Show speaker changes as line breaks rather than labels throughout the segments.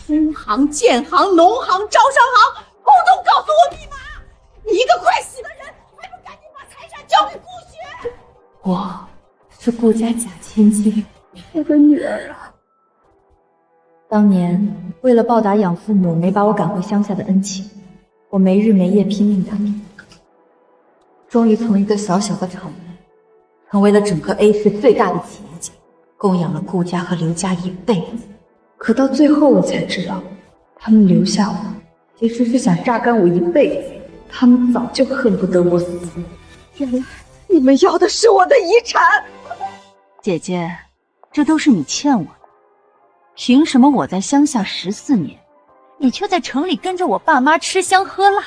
工行、建行、农行、招商行，统统告诉我密码！你一个快死的人，还不赶紧把财产交给顾雪？
我是顾家假千金，我的女儿啊！当年为了报答养父母没把我赶回乡下的恩情，我没日没夜拼命打拼，终于从一个小小的厂子，成为了整个 A 市最大的企业家，供养了顾家和刘家一辈子。可到最后我才知道，他们留下我，其实是想榨干我一辈子。他们早就恨不得我死。
原来你们要的是我的遗产！
姐姐，这都是你欠我的。凭什么我在乡下14年，你却在城里跟着我爸妈吃香喝辣？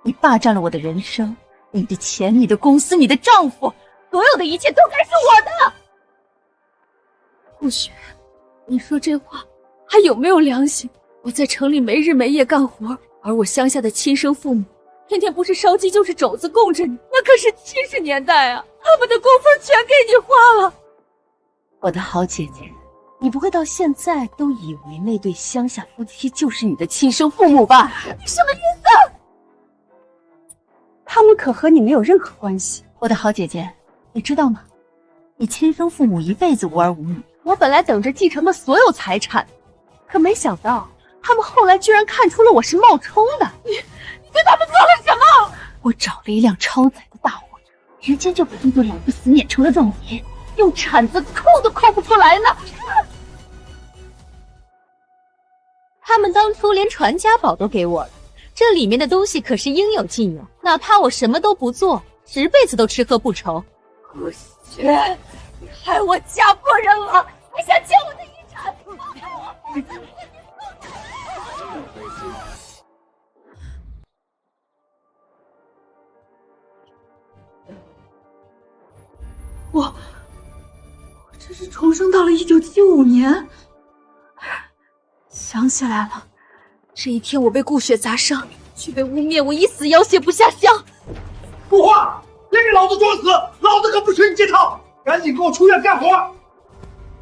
你霸占了我的人生，你的钱、你的公司、你的丈夫，所有的一切都该是我的。
顾雪，你说这话还有没有良心？我在城里没日没夜干活，而我乡下的亲生父母天天不是烧鸡就是肘子供着你，那可是70年代啊，他们的工分全给你花了。
我的好姐姐，你不会到现在都以为那对乡下夫妻就是你的亲生父母吧？
你什么意思？他们可和你没有任何关系。
我的好姐姐，你知道吗？你亲生父母一辈子无儿无女，我本来等着继承了所有财产，可没想到他们后来居然看出了我是冒充的。
你对他们做了什么？
我找了一辆超载的大货车，直接就把这对老不死碾成了状泥，用铲子抠都抠不出来呢。
他们当初连传家宝都给我了，这里面的东西可是应有尽有，哪怕我什么都不做，10辈子都吃喝不愁。
顾雪，你害我家破人亡，还想欠我的遗产！我这是重生到了1975年。想起来了，这一天我被顾雪砸伤，却被污蔑我已死，要挟不下乡。
不话，别给老子装死，老子可不缺你这套！赶紧给我出院干活！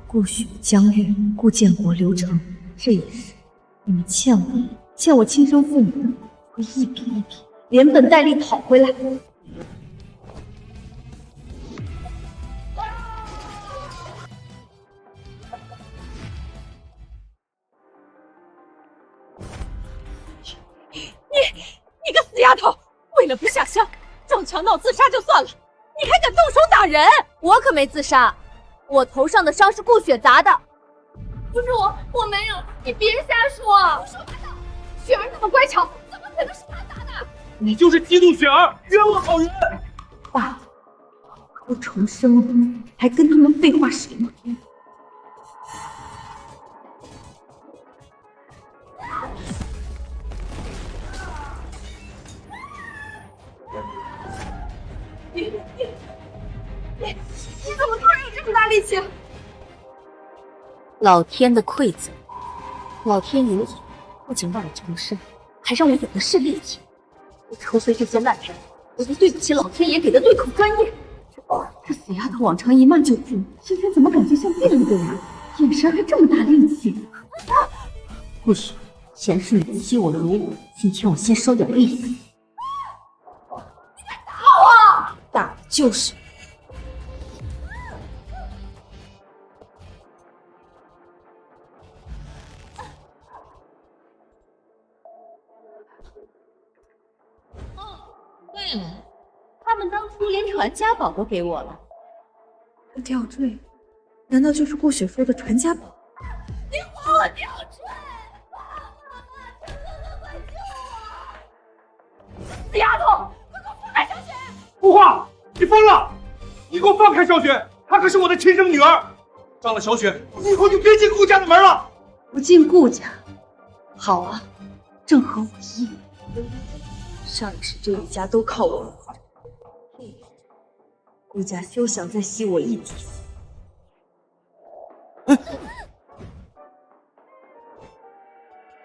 顾雪、江玉、顾建国、刘成，这一世你们欠我亲生父母的，会一笔一笔连本带利讨回来。
你个死丫头，为了不下乡，撞墙闹自杀就算了，你还敢动手打人！
我可没自杀，我头上的伤是顾雪砸的。
不是我没有，你别瞎说！胡说八道！雪儿那么乖巧，怎么可能是他打的？
你就是嫉妒雪儿，冤枉好人！
爸，我重生了，还跟他们废话什么？
你怎么突然有这么大力气？
老天的馈赠，老天爷不仅让我重生，还让我有的是力气。我抽碎这些烂人，我就对不起老天爷给的对口专业。
这死丫头往常一骂就哭，今天怎么感觉像变了个人？眼神还这么大力气。
不是，前世你欺我辱我，今天我先收点利息。
打的就是
对了，他们当初连传家宝都给我了。
这吊坠，难道就是顾雪说的传家宝？
你还我吊坠！快救我！死丫头，快给我放开小雪！
不话，你疯了！你给我放开小雪，她可是我的亲生女儿。伤了小雪，你以后就别进顾家的门了。
不进顾家，好啊，正合我意。上一世这一家都靠我活着，这一世顾家休想再吸我一滴血。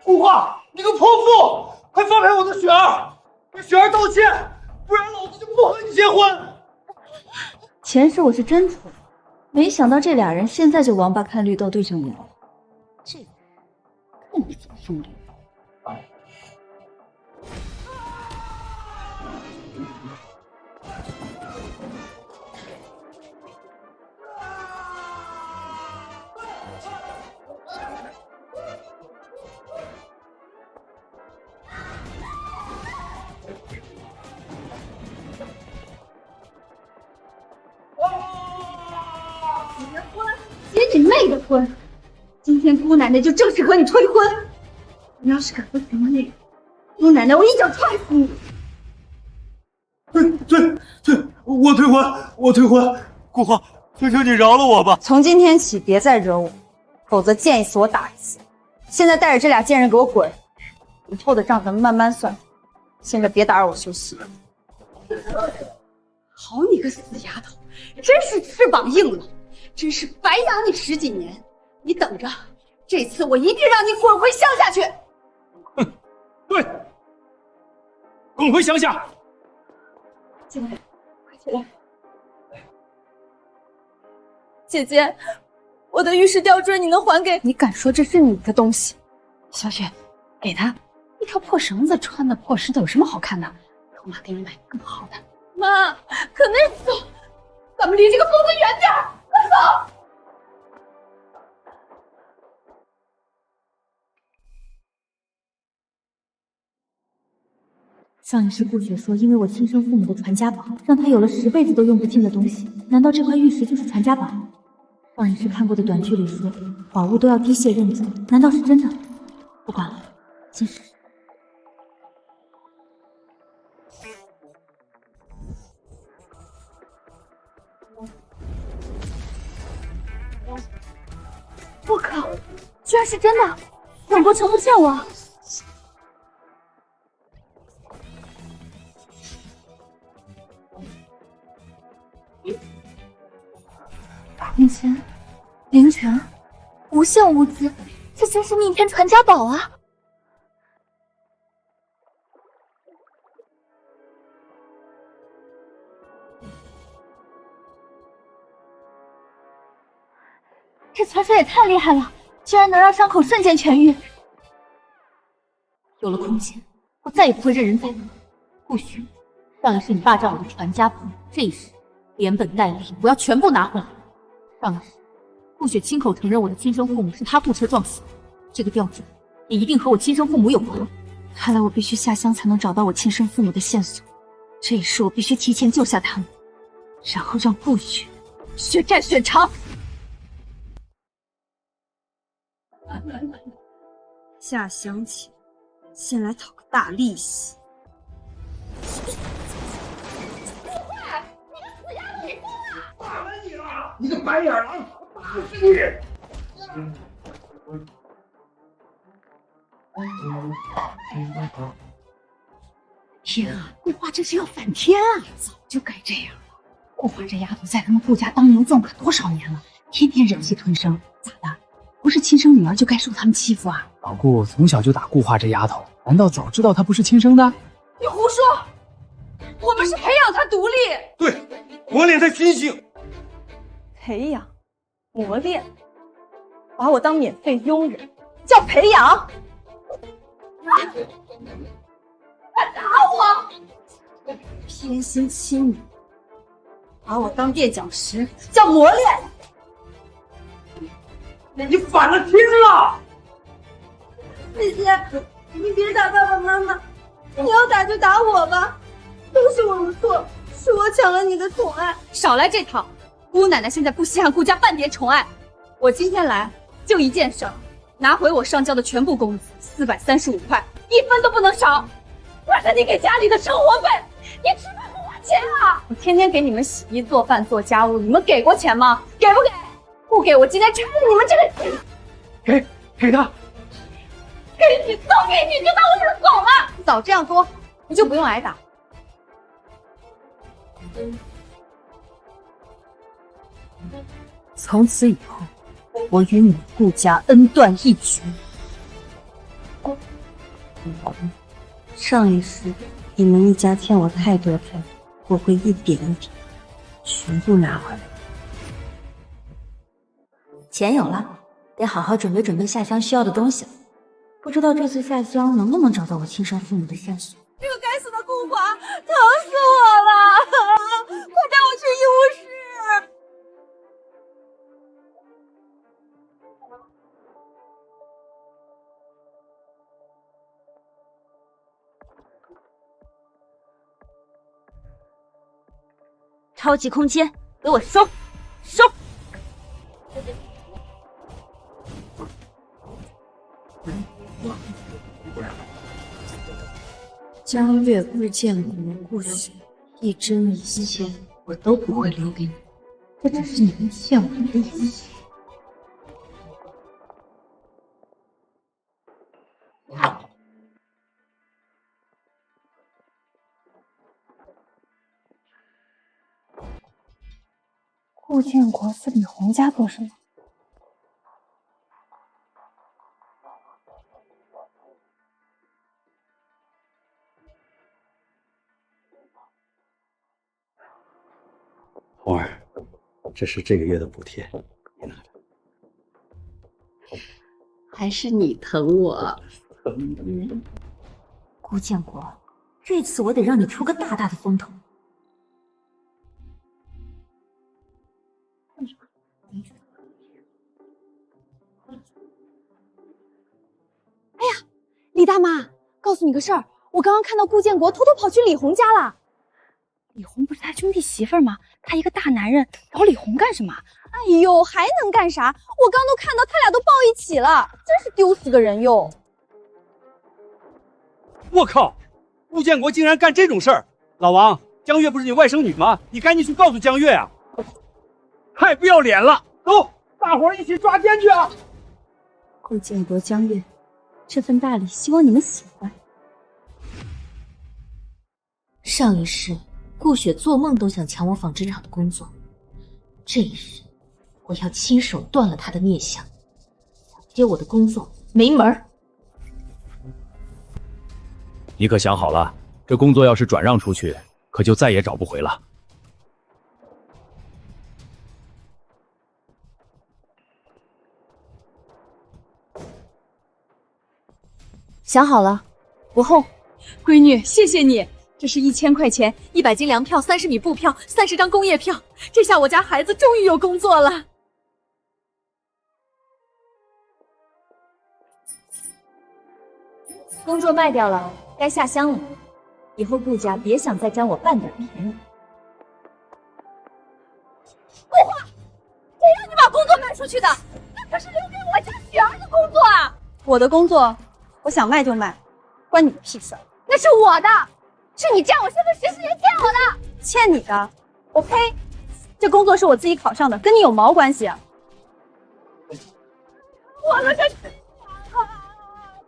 顾话，你个泼妇，快放开我的雪儿，跟雪儿道歉，不然老子就不和你结婚。
前世我是真蠢，没想到这俩人现在就王八看绿豆对上眼了。这个，
一份风流。
结你妹的婚！今天姑奶奶就正式和你催婚。你要是敢不听我那个，姑奶奶我一脚踹死你！
对，我退婚，我退婚。姑皇，求求你饶了我吧！
从今天起别再惹我，否则见一次我打一次。现在带着这俩贱人给我滚！以后的账咱们慢慢算。现在别打扰我休息。好你个死丫头，真是翅膀硬了，真是白养你10几年。你等着，这次我一定让你滚回乡下去！
哼，对，滚回乡下！
进来，快起来！
姐姐，我的玉石吊坠你能还给？
你敢说这是你的东西？小雪，给他一条破绳子，穿的破石头有什么好看的？我妈给你买更好的。
妈，可那走，
咱们离这个疯子远点儿！快走！
上一世顾雪说，因为我亲生父母的传家宝，让他有了10辈子都用不尽的东西。难道这块玉石就是传家宝？上一世看过的短剧里说，宝物都要滴血认主，难道是真的？不管了，先试试。
我靠，居然是真的！很多全部骗我。
命仙，灵泉，无限物资，这真是逆天传家宝啊！这传说也太厉害了，居然能让伤口瞬间痊愈。有了空间，我再也不会任人宰割。顾许，上一世你霸占我的传家宝，这一世连本带利我要全部拿回来。上一世，顾雪亲口承认我的亲生父母是他雇车撞死的，这个吊坠也一定和我亲生父母有关。看来我必须下乡才能找到我亲生父母的线索。这一世我必须提前救下他们，然后让顾雪血债血偿。
下乡前，先来讨个大利息。
打了你了，你个白眼狼！打死你！
天啊，顾花这是要反天啊！早就该这样了。顾花这丫头在他们顾家当牛做可多少年了，天天忍气吞声，咋的？不是亲生女儿就该受他们欺负啊？
老顾从小就打顾花这丫头，难道早知道她不是亲生的？
你胡说！我们是培养她独立，
对，磨练她心性。
培养、磨练，把我当免费佣人，叫培养？快打我！偏心欺女，把我当垫脚石，叫磨练？
你反了天了！
姐姐，你别打爸爸妈妈，你要打就打我吧，都是我的错，是我抢了你的宠爱。少来这套！姑奶奶现在不稀罕顾家半点宠爱，我今天来就一件事儿，拿回我上交的全部工资435块，1分都不能少。我是你给家里的生活费，你吃饭不花钱啊？我天天给你们洗衣做饭做家务，你们给过钱吗？给不给？不给，我今天拆了你们这个！
给他！
给你都给你，就当我是狗了。早这样多，你就不用挨打。
从此以后，我与你顾家恩断义绝。
上一世你们一家欠我太多，我会一点一点全部拿回来。
钱有了，得好好准备准备下乡需要的东西了。不知道这次下乡能不能找到我亲生父母的线索。
这个该死的顾华，疼死我了！快带我去医务室！
超级空间，给我收！收！
江月、顾建国、顾雪，一针一线，我都不会留给你。这只是你们欠我的利息。
顾建国去李红家做什么？
红儿，这是这个月的补贴，你拿着。
还是你疼我。
顾建国，这次我得让你出个大大的风头。
李大妈，告诉你个事儿，我刚刚看到顾建国偷偷跑去李红家了。李红不是他兄弟媳妇儿吗？他一个大男人找李红干什么？哎呦，还能干啥？我刚都看到他俩都抱一起了，真是丢死个人哟！
我靠，顾建国竟然干这种事儿！老王，江月不是你外甥女吗？你赶紧去告诉江月啊！太不要脸了！走，大伙儿一起抓奸去啊！
顾建国、江月，这份大礼希望你们喜欢。上一世，顾雪做梦都想抢我纺织厂的工作，这一世，我要亲手断了他的孽想。想接我的工作，没门儿！
你可想好了，这工作要是转让出去，可就再也找不回了。
想好了，不后。闺女，谢谢你，这是1000块钱，100斤粮票，30米布票，30张工业票，这下我家孩子终于有工作了。
工作卖掉了，该下乡了。以后顾家别想再占我半点便宜。
顾华，谁让你把工作卖出去的？那可是留给我家雪儿的工作啊！我的工作，我想卖就卖，关你屁事！那是我的，是你占我身份14年欠我的，欠你的？我呸！这工作是我自己考上的，跟你有毛关系啊！我的个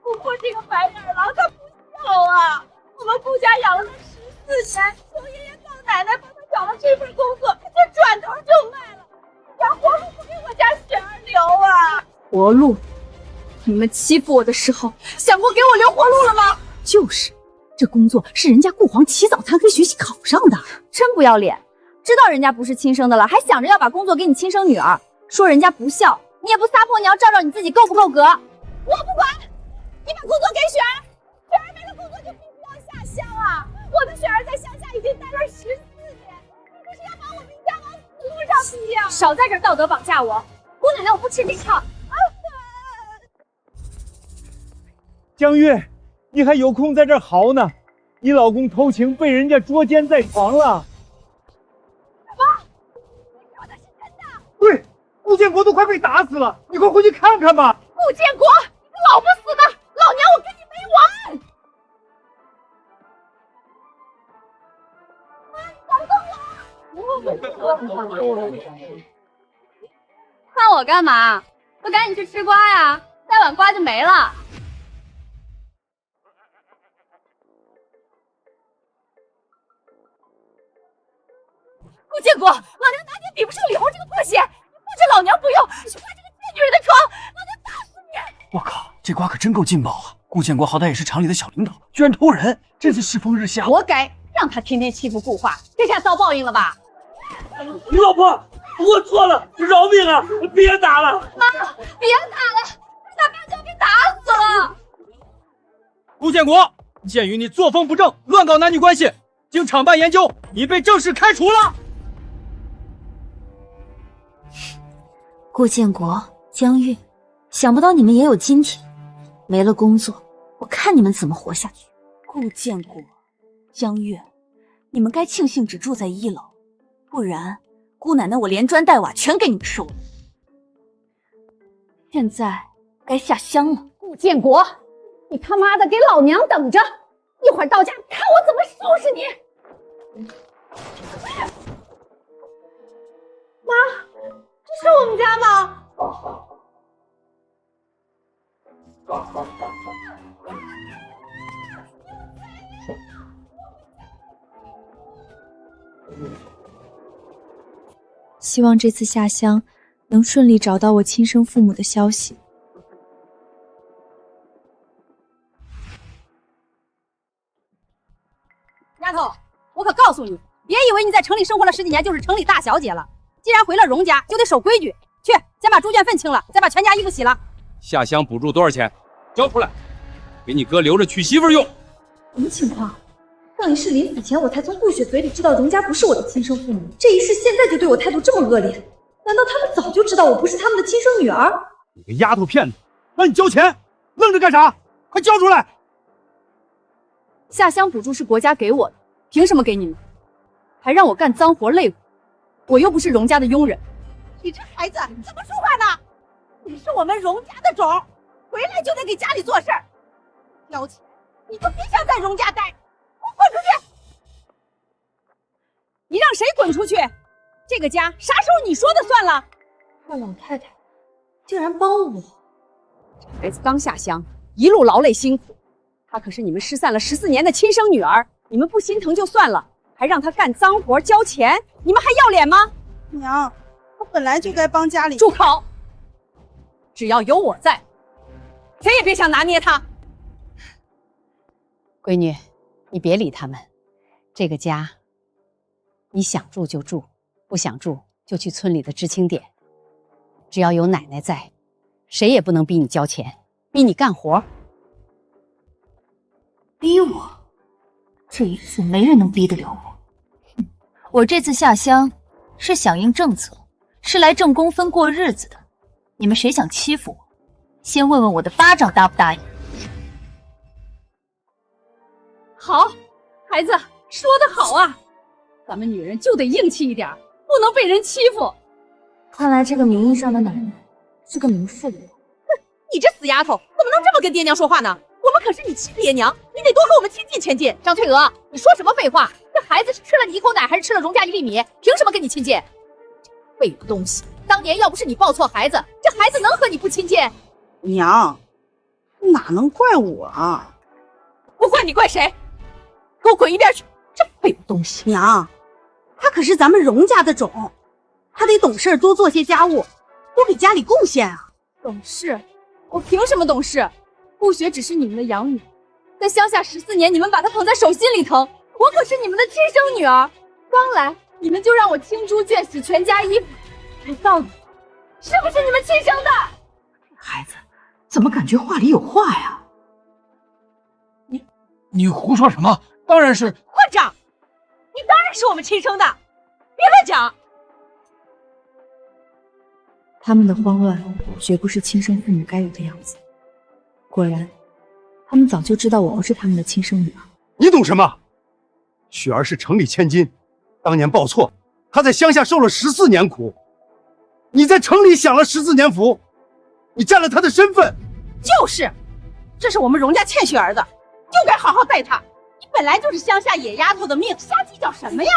顾顾这个白眼狼，他不孝啊！我们顾家养了他14年，从爷爷到奶奶帮他找了这份工作，这转头就卖了，一点活路不给我家雪儿留啊！活路？你们欺负我的时候，想过给我留活路了吗？
就是，这工作是人家顾黄起早贪黑学习考上的，
真不要脸！知道人家不是亲生的了，还想着要把工作给你亲生女儿，说人家不孝，你也不撒泼尿照照你自己够不够格？我不管，你把工作给雪儿，雪儿没了工作就必须要下乡啊！我的雪儿在乡下已经待了14年，你这是要把我们家往死路上逼呀！少在这儿道德绑架我！姑奶奶，我不吃这套。
江月，你还有空在这儿嚎呢？你老公偷情被人家捉奸在床了。
什么？你说的是真的？
对，顾建国都快被打死了，你快回去看看吧。
顾建国，你个老不死的，老娘我跟你没完！看我干嘛？都赶紧去吃瓜呀，再晚瓜就没了。顾建国，老娘哪点比不上李红这个破鞋？你不准老娘不用，去挂这个贱女人的床，老娘打死你！
我靠，这瓜可真够劲爆啊！顾建国好歹也是厂里的小领导，居然偷人，真是世风日下。
活该，让他天天欺负顾华，这下遭报应了吧？
你老婆，我错了，饶命啊！别打了！
妈，别打了，这下把就要给打死了！
顾建国，鉴于你作风不正，乱搞男女关系，经厂办研究，你被正式开除了。
顾建国、江月，想不到你们也有今天。没了工作，我看你们怎么活下去。顾建国、江月，你们该庆幸只住在1楼，不然姑奶奶我连砖带瓦全给你们收了。现在该下乡了。
顾建国，你他妈的给老娘等着！一会儿到家看我怎么收拾你！妈，这是我们家吗？
希望这次下乡能顺利找到我亲生父母的消息。
丫头，我可告诉你，别以为你在城里生活了10几年就是城里大小姐了。既然回了荣家，就得守规矩。去，先把猪圈粪清了，再把全家衣服洗了。
下乡补助多少钱？交出来，给你哥留着娶媳妇用。
什么情况？上一世临死前，我才从顾雪嘴里知道荣家不是我的亲生父母，这一世现在就对我态度这么恶劣，难道他们早就知道我不是他们的亲生女儿？
你个丫头片子，让你交钱，愣着干啥？快交出来！
下乡补助是国家给我的，凭什么给你们？还让我干脏活累活，我又不是荣家的佣人。你这孩子怎么说话呢？你是我们荣家的种，回来就得给家里做事儿。要钱你就别想在荣家待，给我滚出去！你让谁滚出去？这个家啥时候你说的算了？
这老太太竟然帮我！
这孩子刚下乡，一路劳累辛苦，她可是你们失散了14年的亲生女儿，你们不心疼就算了，还让她干脏活交钱，你们还要脸吗？
娘，我本来就该帮家里。
住口！只要有我在，谁也别想拿捏她。闺女，你别理他们，这个家，你想住就住，不想住就去村里的知青点。只要有奶奶在，谁也不能逼你交钱，逼你干活。
逼我？这一次没人能逼得了我。我这次下乡是响应政策，是来挣工分过日子的。你们谁想欺负我，先问问我的巴掌答不答应。
好，孩子说得好啊，咱们女人就得硬气一点，不能被人欺负。
看来这个名义上的奶奶是个名妇。
你这死丫头，怎么能这么跟爹娘说话呢？我们可是你亲爹娘，你得多和我们亲近亲近。张翠娥，你说什么废话？这孩子是吃了你一口奶，还是吃了荣家1粒米？凭什么跟你亲近？废物东西！当年要不是你抱错孩子，这孩子能和你不亲近？
娘，哪能怪我啊？
不怪你怪谁？给我滚一边去！这废物东西！
娘，他可是咱们荣家的种，他得懂事，多做些家务，多给家里贡献啊。
懂事？我凭什么懂事？顾雪只是你们的养女，在乡下14年，你们把她捧在手心里疼。我可是你们的亲生女儿，刚来你们就让我青猪圈洗全家衣服，我到底是不是你们亲生的？
孩子怎么感觉话里有话呀？
你胡说什么？当然是
混账！你当然是我们亲生的，别乱讲。
他们的慌乱绝不是亲生父母该有的样子。果然，他们早就知道我不是他们的亲生女儿。
你懂什么？雪儿是城里千金，当年报错，她在乡下受了14年苦。你在城里享了14年福，你占了她的身份。
就是，这是我们荣家欠雪儿的，就该好好待她。你本来就是乡下野丫头的命，瞎计较什么呀？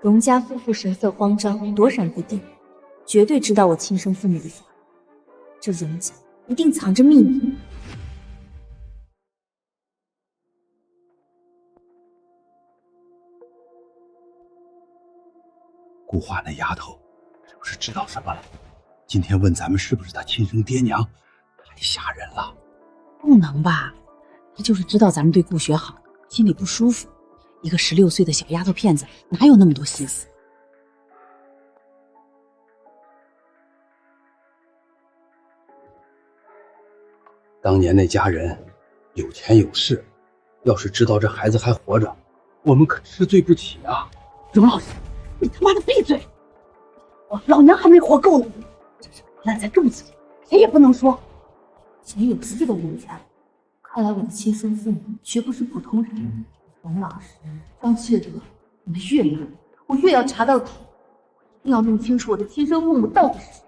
荣家夫妇神色慌张，躲闪不定，绝对知道我亲生父母的事。这荣家一定藏着秘密。
顾华那丫头是不是知道什么了？今天问咱们是不是她亲生爹娘，太吓人了。
不能吧？他就是知道咱们对顾雪好，心里不舒服。一个16岁的小丫头片子，哪有那么多心思？
当年那家人有钱有势，要是知道这孩子还活着，我们可吃罪不起啊！
荣老师，你他妈的闭嘴！老娘还没活够呢，这是烂在肚子里，谁也不能说。
竟有4个人家，看来我的亲生父母绝不是普通人。冯老师、张雀德，你们越骂我越要查到底，一定要弄清楚我的亲生父母到底是谁。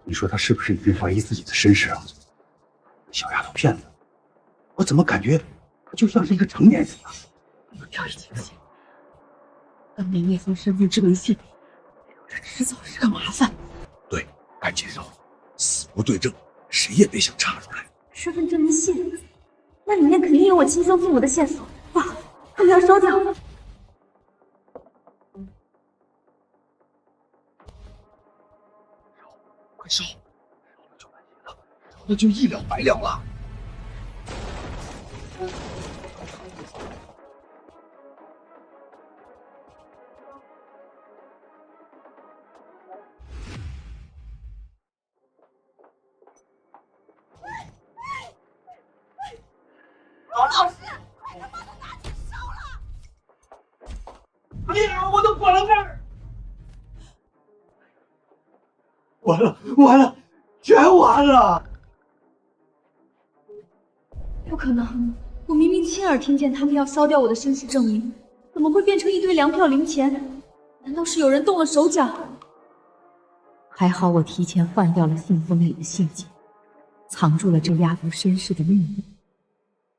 你说他是不是已经怀疑自己的身世了？小丫头片子，我怎么感觉他就像是一个成年人啊？
我掉以轻心，当年那封身份证明信，这迟早是个麻烦。
对，赶紧烧，死无对证，谁也别想查出来。
身份证明信，那里面肯定有我亲生父母的线索。不好，他们要烧掉。
快烧！烧了就完结了，烧了就一了百了了。
罗老师，快他妈的拿去烧了！
哎呀，我都管了这儿！
完了，完了，全完了！
不可能，我明明亲耳听见他们要烧掉我的身世证明，怎么会变成一堆粮票零钱？难道是有人动了手脚？还好我提前换掉了信封里的信件，藏住了这丫头身世的秘密。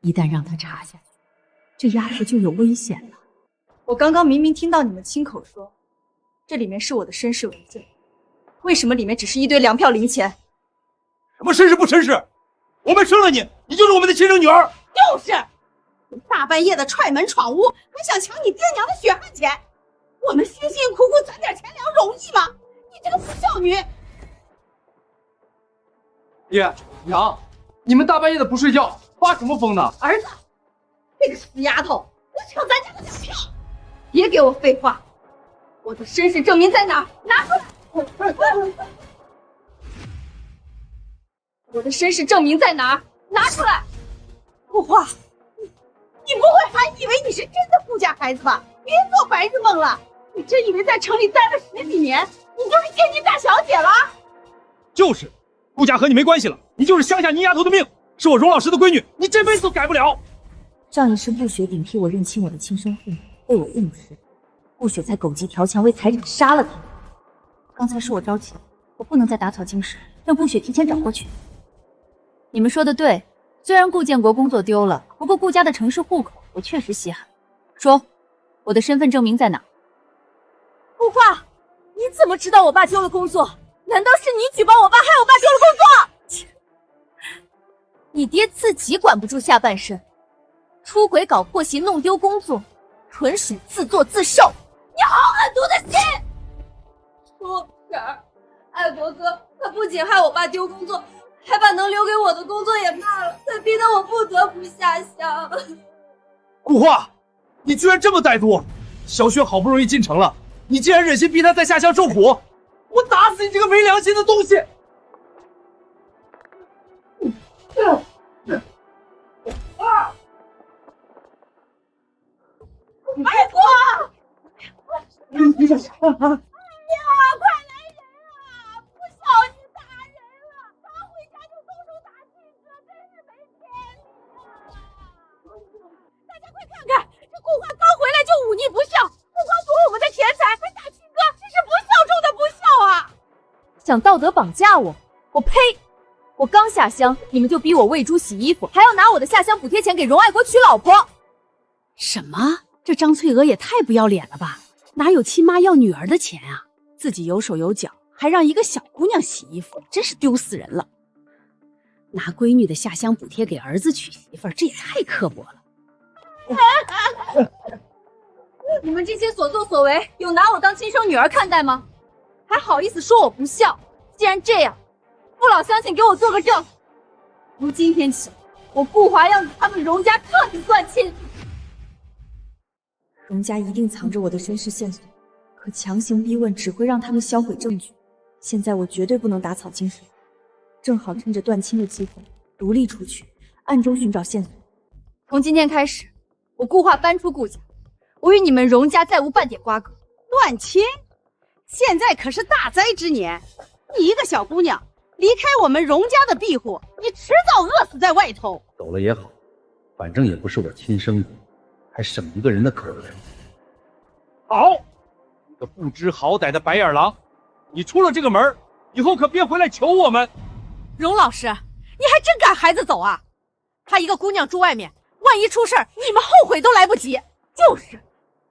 一旦让她查下去，这丫头就有危险了。
我刚刚明明听到你们亲口说，这里面是我的身世文件，为什么里面只是一堆粮票零钱？
什么绅士不绅士？我们生了你，你就是我们的亲生女儿。
就是你大半夜的踹门闯屋，还想抢你爹娘的血汗钱，我们辛辛苦苦攒点钱粮容易吗？你这个不孝女！
爹娘，你们大半夜的不睡觉，发什么疯呢？
儿子，这个死丫头，要抢咱家的粮票！别给我废话，我的身世证明在哪儿？拿出来！我的身世证明在哪儿？拿出来！顾花，你不会还以为你是真的顾家孩子吧？别做白日梦了！你真以为在城里待了10几年，你就是千金大小姐了？
就是，顾家和你没关系了，你就是乡下泥丫头的命，是我荣老师的闺女，你这辈子都改不了。
上一世顾雪顶替我认亲我的亲生父母，被我误失，顾雪才狗急跳墙为财产杀了他们。刚才是我着急，我不能再打草惊蛇，让顾雪提前找过去。
你们说的对，虽然顾建国工作丢了，不过顾家的城市户口我确实稀罕。说，我的身份证明在哪？
顾花，你怎么知道我爸丢了工作？难道是你举报我爸，害我爸丢了工作？
你爹自己管不住下半身，出轨搞破鞋弄丢工作，纯属自作自受。
你好狠毒的心！不是，爱国哥他不仅害我爸丢工作，还把能留给我的工作也卖了，才逼得我不得不下乡。
顾花，你居然这么歹毒！小雪好不容易进城了，你竟然忍心逼她在下乡受苦！我打死你这个没良心的东西！
爱国！呀，快来人啊！不小心打人了，刚回家就动手打亲哥，真是没天理啊！大家快看看，这顾花刚回来就忤逆不孝，不光夺我们的钱财，还打亲哥，这是不孝中的不孝啊！
想道德绑架我？我呸！我刚下乡，你们就逼我喂猪洗衣服，还要拿我的下乡补贴钱给荣爱国娶老婆。
什么？这张翠娥也太不要脸了吧！哪有亲妈要女儿的钱啊？自己有手有脚，还让一个小姑娘洗衣服，真是丢死人了！拿闺女的下乡补贴给儿子娶媳妇儿，这也太刻薄了。
你们这些所作所为，有拿我当亲生女儿看待吗？还好意思说我不孝？既然这样，父老乡亲给我做个证，从今天起，我顾华要与他们荣家彻底断亲。
荣家一定藏着我的身世线索，可强行逼问只会让他们销毁证据。现在我绝对不能打草惊蛇，正好趁着断亲的机会独立出去，暗中寻找线索。
从今天开始，我顾画搬出顾家，我与你们荣家再无半点瓜葛。
断亲？现在可是大灾之年，你一个小姑娘离开我们荣家的庇护，你迟早饿死在外头。
走了也好，反正也不是我亲生的，还省一个人的可怜。
好，你个不知好歹的白眼狼，你出了这个门，以后可别回来求我们。
荣老师，你还真赶孩子走啊？她一个姑娘住外面，万一出事儿，你们后悔都来不及。
就是，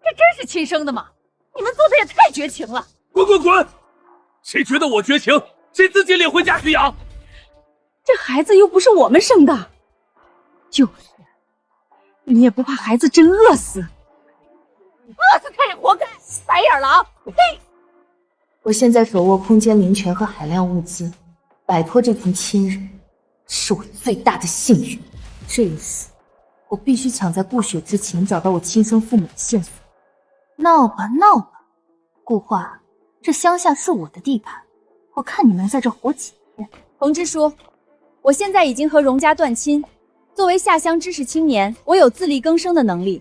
这真是亲生的吗？你们做的也太绝情了！
滚滚滚！谁觉得我绝情，谁自己领回家去养。
这孩子又不是我们生的。就是，你也不怕孩子真饿死？
饿死他也活该！白眼狼！嘿！
我现在手握空间灵泉和海量物资，摆脱这群亲人，是我最大的幸运。这一次，我必须抢在顾雪之前找到我亲生父母的线索。闹吧闹吧，顾画，这乡下是我的地盘，我看你能在这活几天。
冯支书，我现在已经和荣家断亲，作为下乡知识青年，我有自力更生的能力。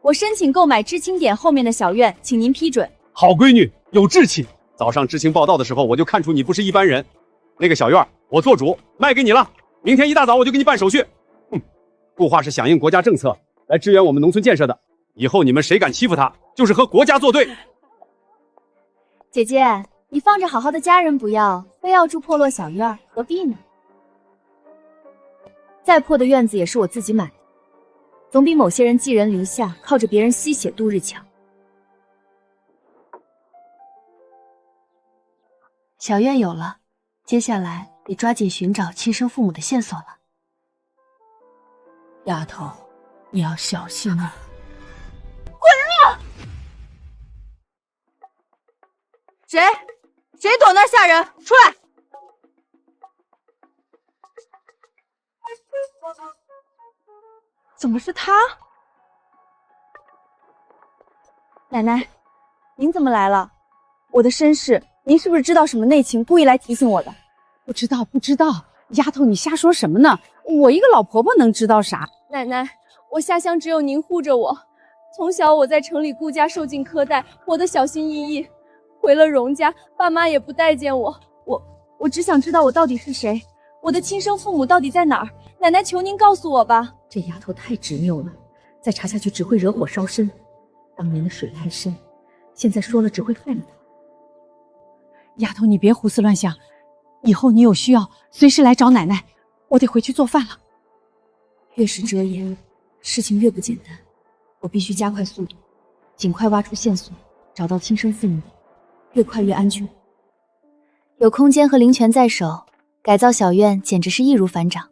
我申请购买知青点后面的小院，请您批准。
好闺女，有志气。早上知青报道的时候，我就看出你不是一般人。那个小院我做主，卖给你了。明天一大早我就给你办手续。顾画是响应国家政策来支援我们农村建设的，以后你们谁敢欺负他，就是和国家作对。
姐姐，你放着好好的家人不要，非要住破落小院，何必呢？再破的院子也是我自己买的，总比某些人寄人篱下，靠着别人吸血度日强。
小院有了，接下来得抓紧寻找亲生父母的线索了。
丫头，你要小心啊！
谁躲那儿吓人？出来！
怎么是他？
奶奶，您怎么来了？我的身世，您是不是知道什么内情，故意来提醒我的？
不知道，丫头你瞎说什么呢？我一个老婆婆能知道啥？
奶奶，我下乡只有您护着我，从小我在城里顾家受尽苛待，活得小心翼翼。回了荣家，爸妈也不待见我。我只想知道我到底是谁，我的亲生父母到底在哪儿？奶奶，求您告诉我吧。
这丫头太执拗了，再查下去只会惹火烧身。当年的水太深，现在说了只会害了她。
丫头，你别胡思乱想，以后你有需要随时来找奶奶。我得回去做饭了。
越是遮掩，事情越不简单。我必须加快速度，尽快挖出线索，找到亲生父母，越快越安全。
有空间和灵泉在手，改造小院简直是易如反掌。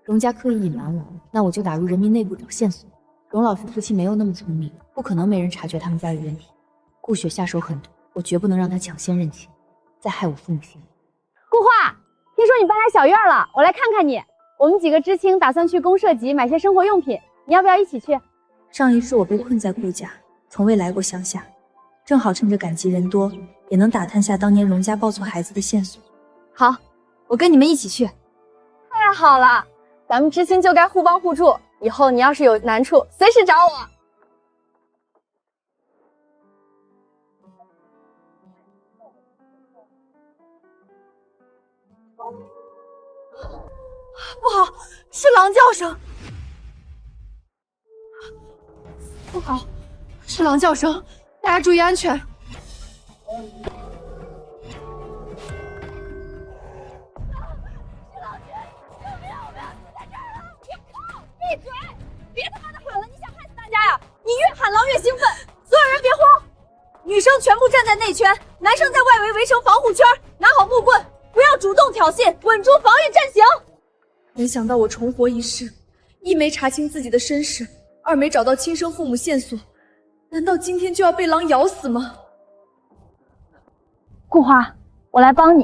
荣家刻意隐瞒我，那我就打入人民内部找线索。荣老师夫妻没有那么聪明，不可能没人察觉他们家有问题。顾雪下手狠毒，我绝不能让她抢先认亲，再害我父母心。
顾画，听说你搬来小院了，我来看看你。我们几个知青打算去公社集买些生活用品，你要不要一起去？
上一世我被困在顾家，从未来过乡下，正好趁着赶集人多，也能打探下当年荣家抱错孩子的线索。
好，我跟你们一起去。太好了，咱们知青就该互帮互助，以后你要是有难处，随时找我。不好，是狼叫声！不好，是狼叫声！大家注意安全！闭嘴！别他妈的喊了！你想害死大家呀？你越喊狼越兴奋！所有人别慌，女生全部站在内圈，男生在外围围成防护圈，拿好木棍，不要主动挑衅，稳住防御阵型。没想到我重活一世，一没查清自己的身世，
二没找到亲生父母线索，难道今天就要被狼咬死吗？
顾花，我来帮你。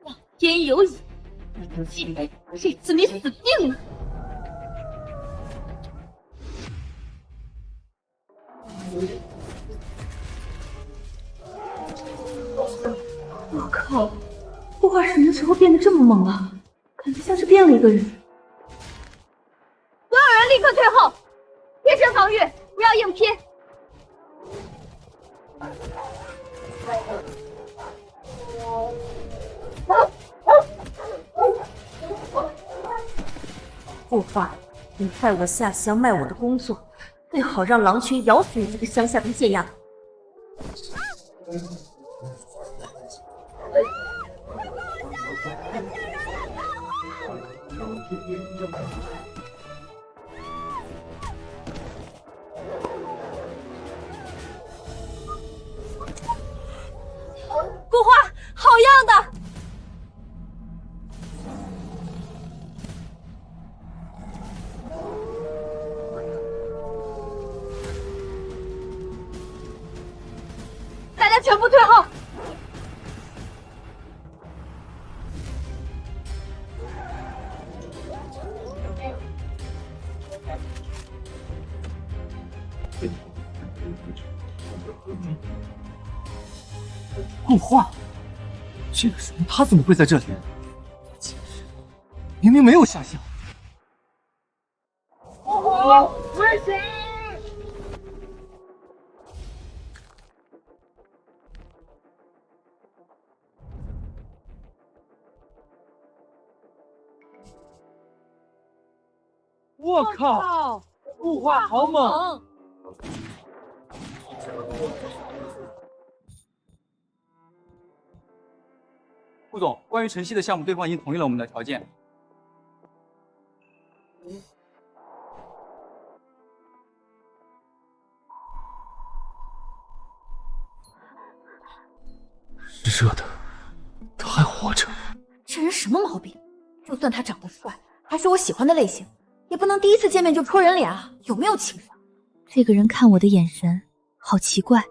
望天有眼，你个贱人，这次你死定了！
我靠，顾花什么时候变得这么猛了？感觉像是变了一个人。
所有人立刻退后，贴身防御，不要硬拼。
顾花，你害我下乡卖我的工作，为好让狼群咬死你这个乡下的贱丫头。
顾花，好样的！大家全部退后！
顾花，这个时候他怎么会在这里？明明没有下乡。
危险！
我靠！顾花好猛！顾总，关于晨曦的项目，对方已经同意了我们的条件。是热的，他还活着。
这人什么毛病？就算他长得帅，还是我喜欢的类型，也不能第一次见面就戳人脸啊！有没有情商？
这个人看我的眼神好奇怪，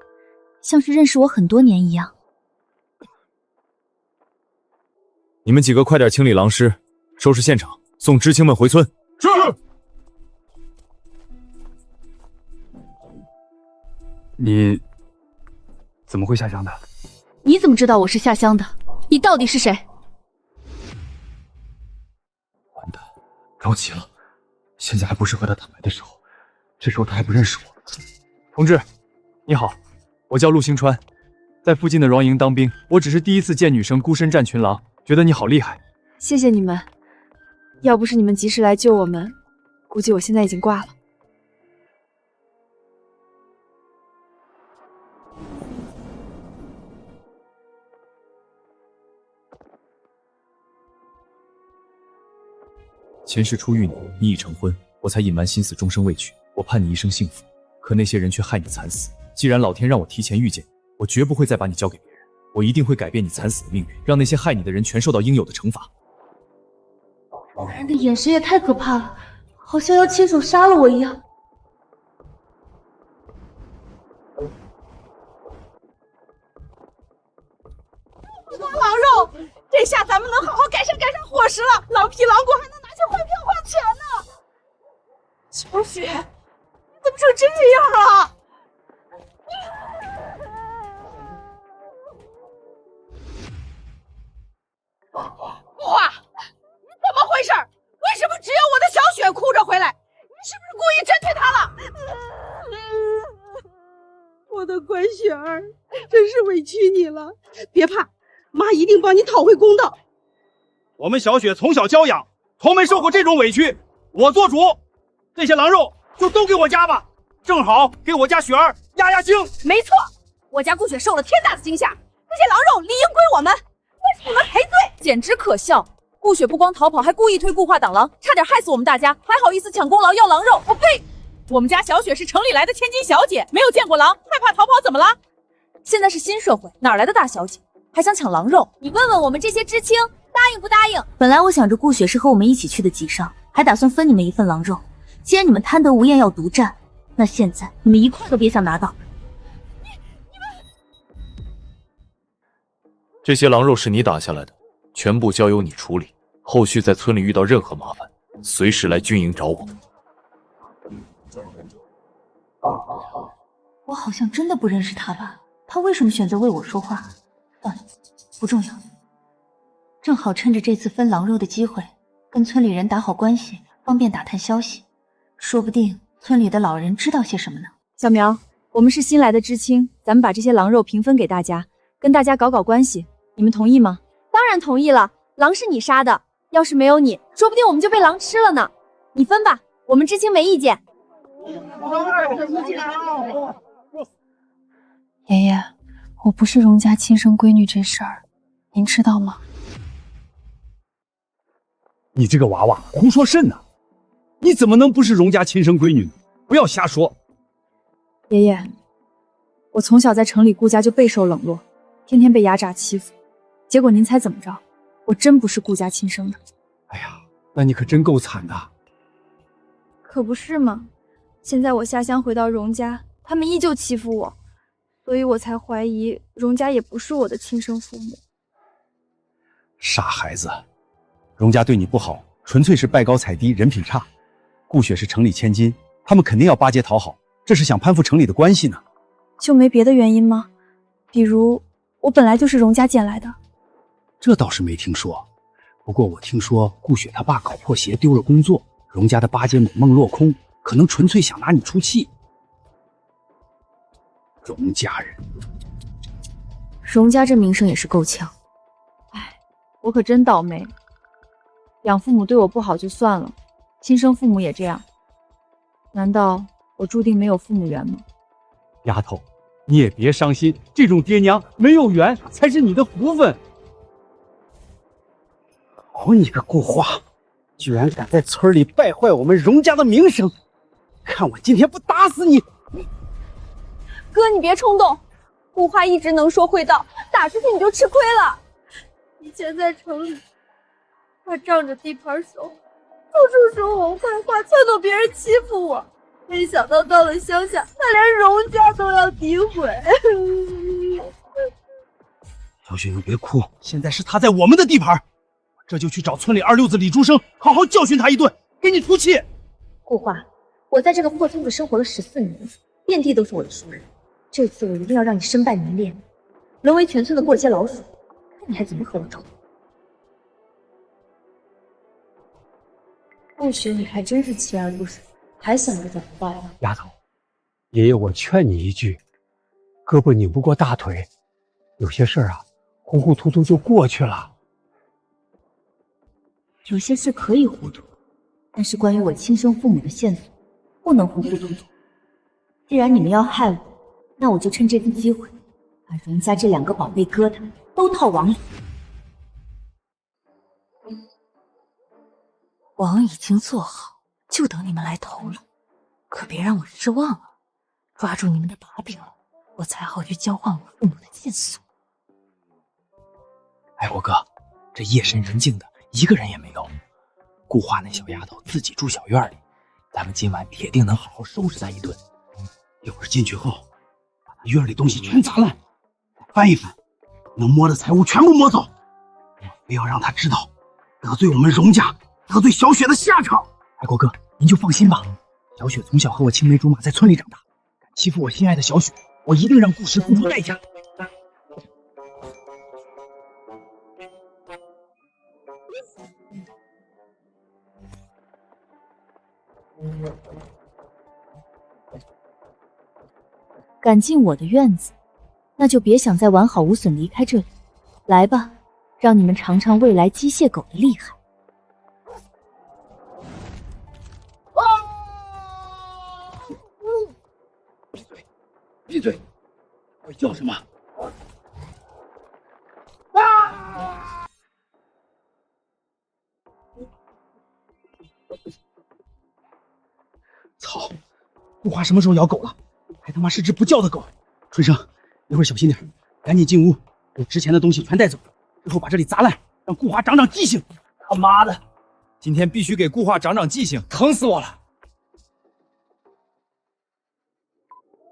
像是认识我很多年一样。
你们几个快点清理狼尸，收拾现场，送知青们回村。
是。你怎么会下乡的？
你怎么知道我是下乡的？你到底是谁？
完蛋，着急了，现在还不是和他坦白的时候，这时候他还不认识我。
同志，你好，我叫陆星川，在附近的滦营当兵，我只是第一次见女生孤身战群狼，觉得你好厉害。
谢谢你们，要不是你们及时来救我们，估计我现在已经挂了。
前世初遇你，你已成婚，我才隐瞒心思，终生未娶。我盼你一生幸福，可那些人却害你惨死。既然老天让我提前遇见你，我绝不会再把你交给别人，我一定会改变你惨死的命运，让那些害你的人全受到应有的惩罚。
男人的眼神也太可怕了，好像要亲手杀了我一样。
狼肉，这下咱们能好好改善伙食了，狼皮狼骨还能拿去换票换钱呢。小雪，你怎么成这样了？哇，你怎么回事？为什么只有我的小雪哭着回来？你是不是故意针对她了？
我的乖雪儿，真是委屈你了，别怕，妈一定帮你讨回公道。
我们小雪从小娇养，从没受过这种委屈。我做主，这些狼肉就都给我家吧，正好给我家雪儿压压惊。
没错，我家顾雪受了天大的惊吓，这些狼肉理应归我们，为什么你们赔罪？
简直可笑！顾雪不光逃跑，还故意推固化挡狼，差点害死我们大家，还好意思抢功劳要狼肉！我呸！我们家小雪是城里来的千金小姐，没有见过狼，害怕逃跑怎么了？现在是新社会，哪来的大小姐，还想抢狼肉？你问问我们这些知青，答应不答应？本来我想着顾雪是和我们一起去的吉商，还打算分你们一份狼肉。既然你们贪得无厌要独占，那现在你们一块都别想拿到。
这些狼肉是你打下来的，全部交由你处理。后续在村里遇到任何麻烦，随时来军营找我。
我好像真的不认识他吧？他为什么选择为我说话？算了，不重要。正好趁着这次分狼肉的机会，跟村里人打好关系，方便打探消息。说不定村里的老人知道些什么呢。
小苗，我们是新来的知青，咱们把这些狼肉平分给大家，跟大家搞搞关系，你们同意吗？
当然同意了，狼是你杀的，要是没有你，说不定我们就被狼吃了呢。你分吧，我们知青没意见。
爷爷，我不是荣家亲生闺女这事儿，您知道吗？
你这个娃娃胡说甚呢？你怎么能不是荣家亲生闺女呢？不要瞎说。
爷爷，我从小在城里顾家就备受冷落，天天被压榨欺负，结果您猜怎么着？我真不是顾家亲生的。
哎呀，那你可真够惨的。
可不是嘛，现在我下乡回到荣家，他们依旧欺负我，所以我才怀疑荣家也不是我的亲生父母。
傻孩子，荣家对你不好，纯粹是拜高踩低，人品差。顾雪是城里千金，他们肯定要巴结讨好，这是想攀附城里的关系呢。
就没别的原因吗？比如我本来就是荣家捡来的。
这倒是没听说，不过我听说顾雪他爸搞破鞋丢了工作，荣家的巴结美梦落空，可能纯粹想拿你出气。荣家人，
荣家这名声也是够呛。唉，我可真倒霉，养父母对我不好就算了，亲生父母也这样，难道我注定没有父母缘吗？
丫头，你也别伤心，这种爹娘没有缘才是你的福分。
好你个顾花，居然敢在村里败坏我们荣家的名声，看我今天不打死你！
哥，你别冲动，顾花一直能说会道，打出去你就吃亏了。以前在城里，他仗着地盘手，到处说我坏话，撺掇别人欺负我。没想到到了乡下，他连荣家都要诋毁。
小雪，你别哭，现在是他在我们的地盘，我这就去找村里二溜子李竹生，好好教训他一顿，给你出气。
顾花，我在这个破村子生活了14年，遍地都是我的熟人。这次我一定要让你身败名裂，沦为全村的过街老鼠，看你还怎么和我争。
顾雪，你还真是锲而不舍，还想着怎么办呀？
丫头，爷爷我劝你一句，胳膊拧不过大腿，有些事儿啊，糊糊涂涂就过去了。
有些事可以糊涂，但是关于我亲生父母的线索，不能糊糊涂涂。既然你们要害我，那我就趁这次机会，把荣家这2个宝贝疙瘩都套网里。
网已经做好，就等你们来投了。可别让我失望了，抓住你们的把柄了，我才好去交换我父母的线索。
哎，我哥，这夜深人静的，一个人也没有。顾花那小丫头自己住小院里，咱们今晚铁定能好好收拾她一顿。一会儿进去后，把她院里东西全砸烂，再翻一翻，能摸的财物全部摸走。我非要让她知道，得罪我们荣家，得罪小雪的下场。爱国哥，您就放心吧，小雪从小和我青梅竹马，在村里长大，敢欺负我心爱的小雪，我一定让顾氏付出代价。
敢进我的院子，那就别想再完好无损离开这里。来吧，让你们尝尝未来机械狗的厉害。
闭嘴！我叫什么？操！顾花什么时候咬狗了？还他妈是只不叫的狗！春生，一会儿小心点，赶紧进屋，把值钱的东西全带走，之后把这里砸烂，让顾华长长记性。他妈的，
今天必须给顾画长长记性，
疼死我了！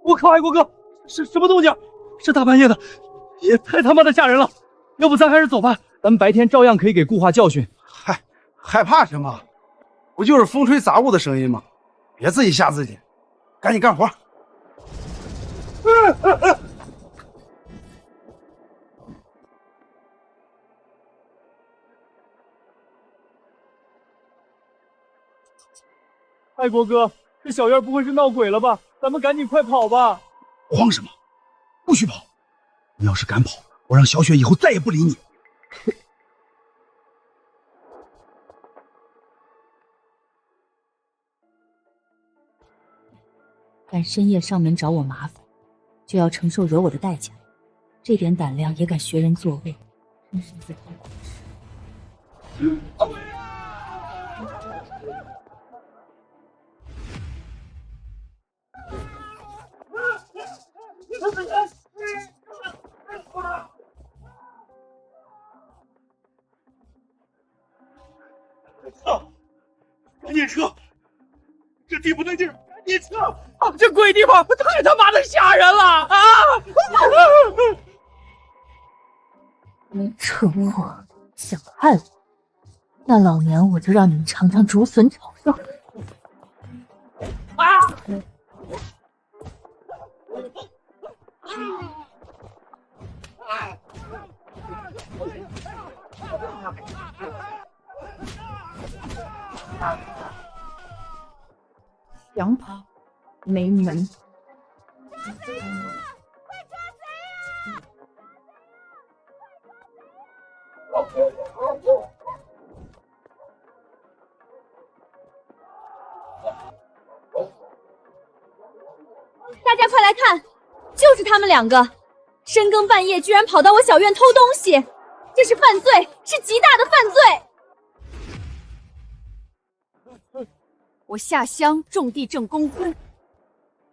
我靠，爱国哥，是什么动静？这大半夜的，也太他妈的吓人了！要不咱还是走吧，
咱们白天照样可以给顾画教训。
嗨，害怕什么？不就是风吹杂物的声音吗？别自己吓自己，赶紧干活。
爱国哥，这小院不会是闹鬼了吧？咱们赶紧快跑吧！
慌什么？不许跑！你要是敢跑，我让小雪以后再也不理你。
敢深夜上门找我麻烦，就要承受惹我的代价。这点胆量也敢学人作位，真是自讨苦吃。
赶紧撤！这地不对劲儿，赶紧撤！啊，这鬼地方太他妈的吓人了啊！
没蠢货，想害我，那老年我就让你们尝尝竹笋炒肉。
啊！
想跑没门！
大家快来看，就是他们两个，深更半夜居然跑到我小院偷东西，这是犯罪，是极大的犯罪！
我下乡种地挣工资，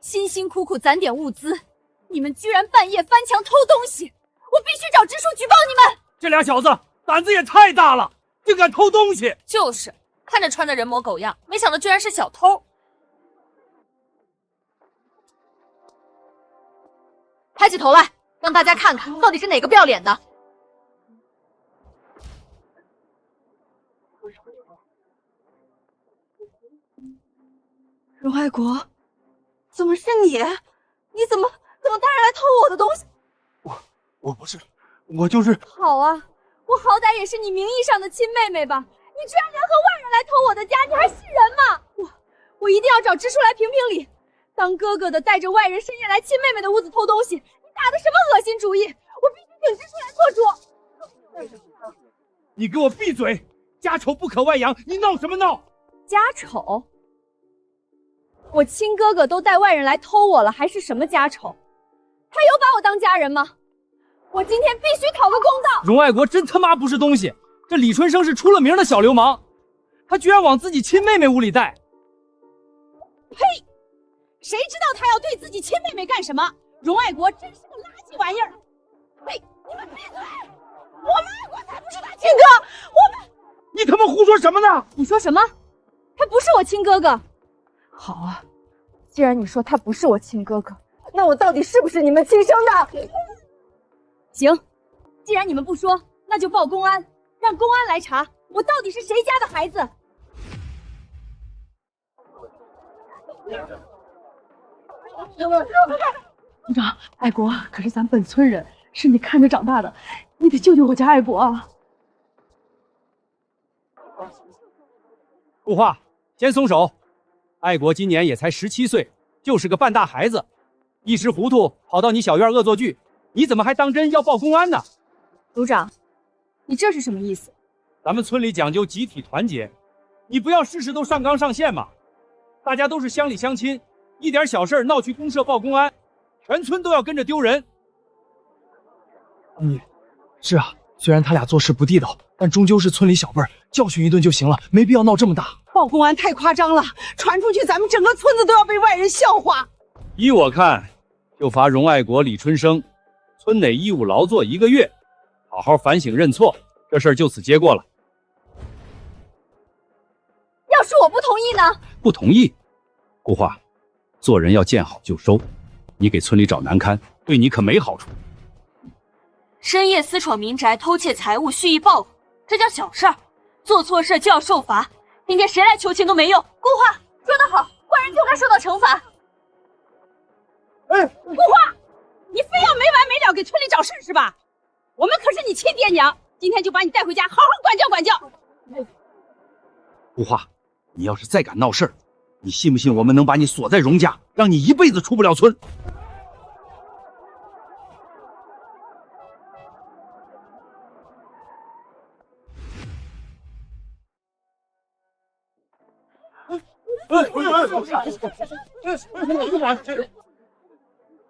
辛辛苦苦攒点物资，你们居然半夜翻墙偷东西，我必须找支书举报你们！
这俩小子胆子也太大了，竟敢偷东西！
就是，看着穿的人模狗样，没想到居然是小偷。
抬起头来，让大家看看到底是哪个不要脸的。
荣爱国，怎么是你？你怎么带人来偷我的东西？
我不是，我就是。
好啊，我好歹也是你名义上的亲妹妹吧？你居然联合外人来偷我的家，你还是人吗？我一定要找支书来评评理。当哥哥的带着外人深夜来亲妹妹的屋子偷东西，你打的什么恶心主意？我必须请支书来做主。
你给我闭嘴！家丑不可外扬，你闹什么闹？
家丑？我亲哥哥都带外人来偷我了，还是什么家丑？他有把我当家人吗？我今天必须讨个公道！
荣爱国真他妈不是东西，这李春生是出了名的小流氓，他居然往自己亲妹妹屋里带。
呸！谁知道他要对自己亲妹妹干什么？荣爱国真是个垃圾玩意儿！呸！你们闭嘴！我们爱国才不是他亲哥！我们……
你他妈胡说什么呢？
你说什么？他不是我亲哥哥。好啊，既然你说他不是我亲哥哥，那我到底是不是你们亲生的？行，既然你们不说，那就报公安，让公安来查我到底是谁家的孩子。
组长，爱国可是咱本村人，是你看着长大的，你得救救我家爱国啊！
顾画，先松手。爱国今年也才17岁，就是个半大孩子，一时糊涂跑到你小院恶作剧，你怎么还当真要报公安呢？
组长，你这是什么意思？
咱们村里讲究集体团结，你不要事事都上纲上线嘛。大家都是乡里乡亲，一点小事闹去公社报公安，全村都要跟着丢人。
是啊，虽然他俩做事不地道，但终究是村里小辈儿，教训一顿就行了，没必要闹这么大。
报公安太夸张了，传出去咱们整个村子都要被外人笑话。
依我看，就罚荣爱国、李春生村内义务劳作1个月，好好反省认错，这事儿就此结过了。
要是我不同意呢？
不同意？顾画，做人要见好就收。你给村里找难堪，对你可没好处。
深夜私闯民宅，偷窃财物，蓄意报复，这叫小事儿。做错事就要受罚。今天谁来求情都没用。
顾画说得好，坏人就该受到惩罚。
顾画，你非要没完没了给村里找事是吧？我们可是你亲爹娘，今天就把你带回家，好好管教管教。
顾画，你要是再敢闹事儿，你信不信我们能把你锁在荣家，让你一辈子出不了村？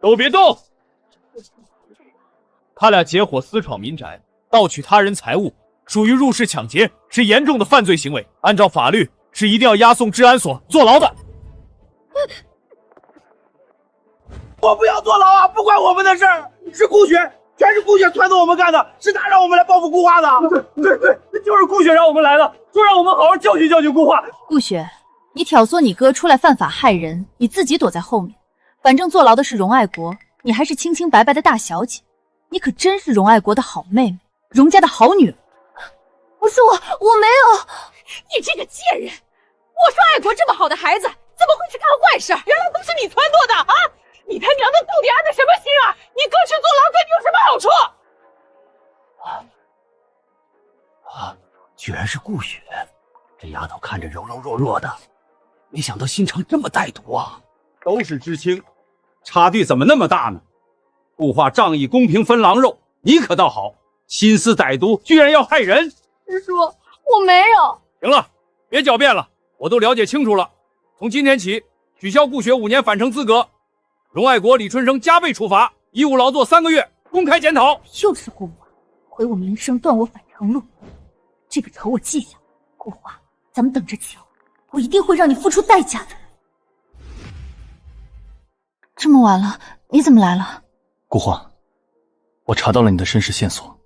都别动！他俩结伙私闯民宅，盗取他人财物，属于入室抢劫，是严重的犯罪行为。按照法律，是一定要押送治安所坐牢的。
我不要坐牢啊！不关我们的事儿，是顾雪，全是顾雪撺掇我们干的，是他让我们来报复顾画的。对，就是顾雪让我们来的，说让我们好好教训教训顾画。
顾雪，你挑唆你哥出来犯法害人，你自己躲在后面。反正坐牢的是荣爱国，你还是清清白白的大小姐，你可真是荣爱国的好妹妹，荣家的好女儿。
不是我没有。
你这个贱人！我说爱国这么好的孩子，怎么会去干坏事？原来都是你撺掇的啊！你他娘的到底安的什么心啊？你哥去坐牢对你有什么好处？
居然是顾雪，这丫头看着柔柔弱弱的，没想到心肠这么歹毒啊！
都是知青，差距怎么那么大呢？顾画仗义公平分狼肉，你可倒好，心思歹毒，居然要害人。
师叔，我没有。
行了，别狡辩了，我都了解清楚了。从今天起，取消顾雪5年返城资格，荣爱国、李春生加倍处罚，义务劳作3个月，公开检讨。
又是顾我，毁我名声，断我返程路，这个仇我记下。顾画，咱们等着瞧，我一定会让你付出代价的。这么晚了，你怎么来了？
顾画，我查到了你的身世线索，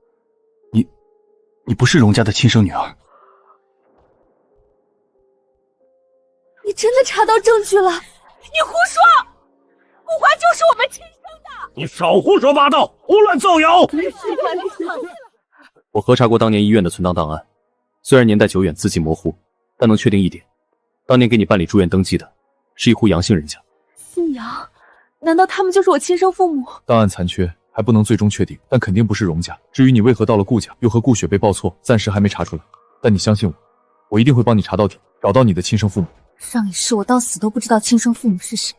你不是荣家的亲生女儿。
你真的查到证据了？
你胡说！顾画就是我们亲生的！
你少胡说八道，胡乱造谣！
我核查过当年医院的存档档案，虽然年代久远，字迹模糊，但能确定一点，当年给你办理住院登记的是一户杨姓人家。
姓杨？难道他们就是我亲生父母？
档案残缺，还不能最终确定，但肯定不是荣家。至于你为何到了顾家，又和顾雪被报错，暂时还没查出来。但你相信我，我一定会帮你查到底，找到你的亲生父母。
上一世我到死都不知道亲生父母是谁，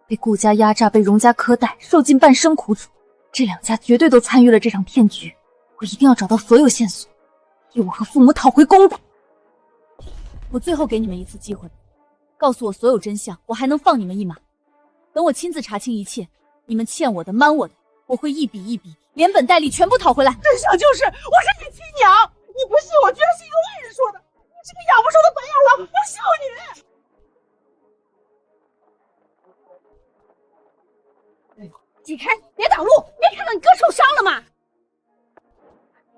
被顾家压榨，被荣家苛待，受尽半生苦楚。这2家绝对都参与了这场骗局，我一定要找到所有线索，替我和父母讨回公道。我最后给你们一次机会，告诉我所有真相，我还能放你们一马。等我亲自查清一切，你们欠我的、瞒我的，我会一笔一笔，连本带利全部讨回来。
真相就是，我是你亲娘，你不信我居然是一个外人说的，你这个养不熟的白眼狼，我笑你！挤开，别挡路！别看到你哥受伤了吗？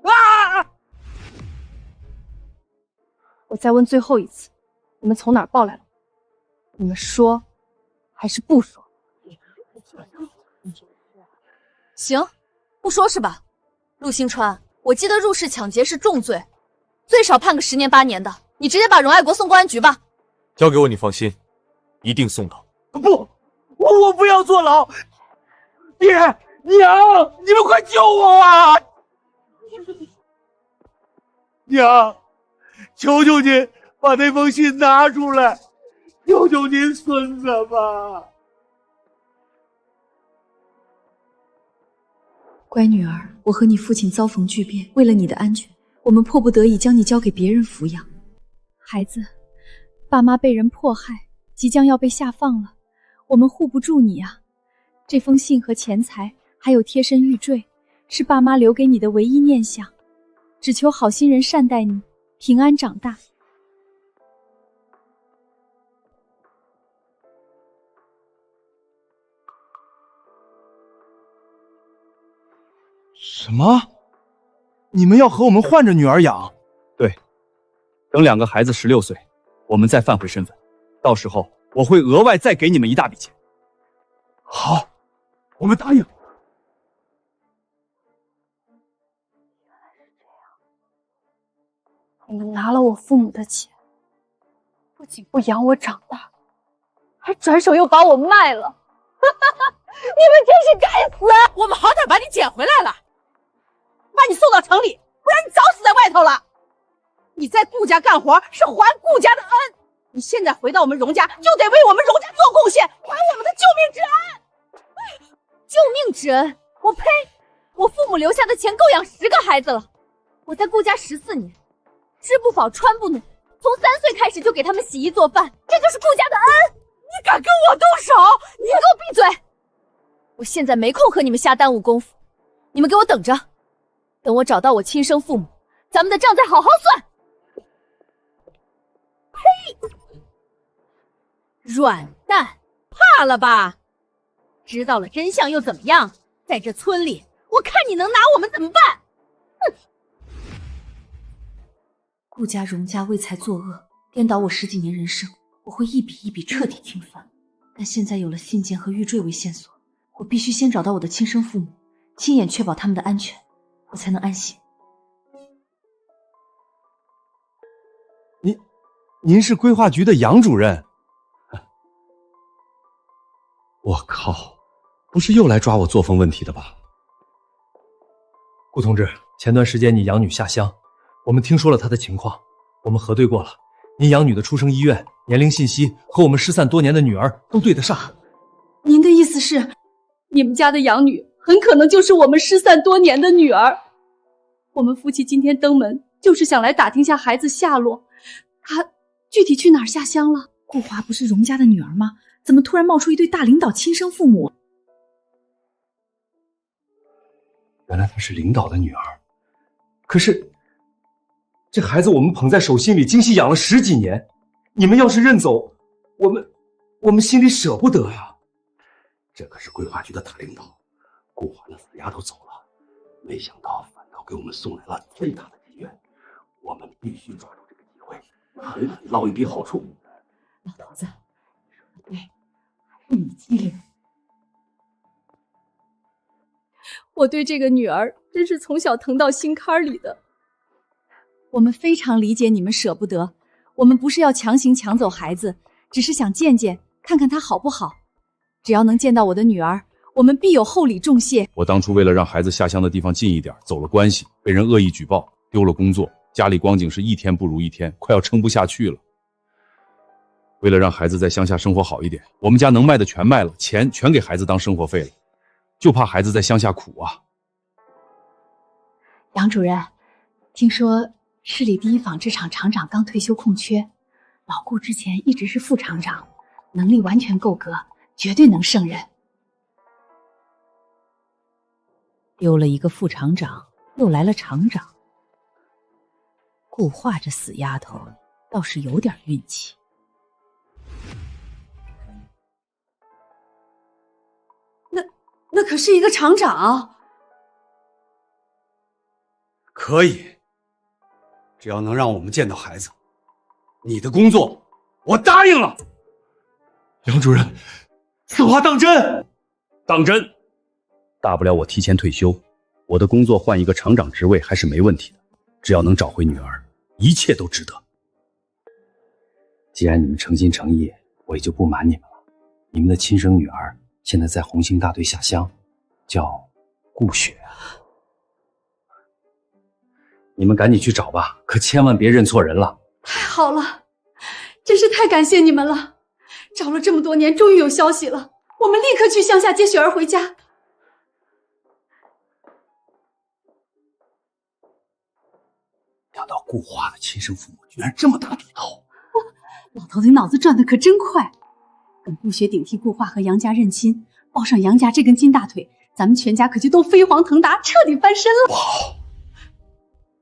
啊！
我再问最后一次，你们从哪儿抱来了？你们说还是不说？
行，不说是吧？陆星川，我记得入室抢劫是重罪，最少判个10年8年的。你直接把荣爱国送公安局吧。
交给我，你放心，一定送到。
不，我不要坐牢！爹娘，你们快救我啊！娘，求求您把那封信拿出来，救救您孙子吧！
乖女儿，我和你父亲遭逢巨变，为了你的安全，我们迫不得已将你交给别人抚养。孩子，爸妈被人迫害，即将要被下放了，我们护不住你啊！这封信和钱财，还有贴身玉坠，是爸妈留给你的唯一念想，只求好心人善待你，平安长大。
什么？你们要和我们换着女儿养？
对，等2个孩子16岁，我们再换回身份，到时候我会额外再给你们一大笔钱。
好，我们答应。
你们拿了我父母的钱，不仅不养我长大，还转手又把我卖了。你们真是该死！
我们好歹把你捡回来了，把你送到城里，不然你早死在外头了。你在顾家干活是还顾家的恩，你现在回到我们荣家，就得为我们荣家做贡献，还我们的救命之恩。
救命之恩？我呸！我父母留下的钱够养10个孩子了。我在顾家14年，吃不饱穿不暖，从3岁开始就给他们洗衣做饭，这就是顾家的恩。
你敢跟我动手？
你给我闭嘴！我现在没空和你们瞎耽误功夫，你们给我等着，等我找到我亲生父母，咱们的账再好好算。
呸！
软蛋，怕了吧？知道了真相又怎么样？在这村里，我看你能拿我们怎么办？哼！
顾家、荣家为财作恶，颠倒我10几年人生，我会一笔一笔彻底清算。但现在有了信件和玉坠为线索，我必须先找到我的亲生父母，亲眼确保他们的安全，我才能安心。
您是规划局的杨主任？
我靠，不是又来抓我作风问题的吧？
顾同志，前段时间你养女下乡，我们听说了她的情况，我们核对过了，您养女的出生医院、年龄信息和我们失散多年的女儿都对得上。
您的意思是，你们家的养女很可能就是我们失散多年的女儿？我们夫妻今天登门，就是想来打听下孩子下落。她具体去哪儿下乡了？
顾华不是荣家的女儿吗？怎么突然冒出一对大领导亲生父母？
原来她是领导的女儿。可是这孩子我们捧在手心里，精心养了10几年，你们要是认走，我们心里舍不得呀。这可是规划局的大领导，顾华那死丫头走了，没想到反倒给我们送来了最大的机缘，我们必须抓住这个机会，狠狠捞一笔好处。
老头子，你说的对，还是你机灵。
我对这个女儿真是从小疼到心坎里的。我们非常理解你们舍不得，我们不是要强行抢走孩子，只是想见见，看看她好不好。只要能见到我的女儿，我们必有厚礼重谢。
我当初为了让孩子下乡的地方近一点，走了关系，被人恶意举报，丢了工作，家里光景是一天不如一天，快要撑不下去了。为了让孩子在乡下生活好一点，我们家能卖的全卖了，钱全给孩子当生活费了，就怕孩子在乡下苦啊。
杨主任，听说市里第一纺织厂厂长刚退休空缺，老顾之前一直是副厂长，能力完全够格，绝对能胜任。
丢了一个副厂长，又来了厂长。顾画这死丫头倒是有点运气。
那可是一个厂长。
可以，只要能让我们见到孩子，你的工作我答应了。
杨主任，此话当真？
当真。
大不了我提前退休，我的工作换一个厂长职位还是没问题的，只要能找回女儿，一切都值得。
既然你们诚心诚意，我也就不瞒你们了。你们的亲生女儿现在在红星大队下乡，叫顾雪。你们赶紧去找吧，可千万别认错人了。
太好了，真是太感谢你们了！找了这么多年，终于有消息了，我们立刻去乡下接雪儿回家。
想到顾画的亲生父母居然这么大底头，
老头子脑子转的可真快。等顾雪顶替顾画和杨家认亲，抱上杨家这根金大腿，咱们全家可就都飞黄腾达，彻底翻身了。
哇！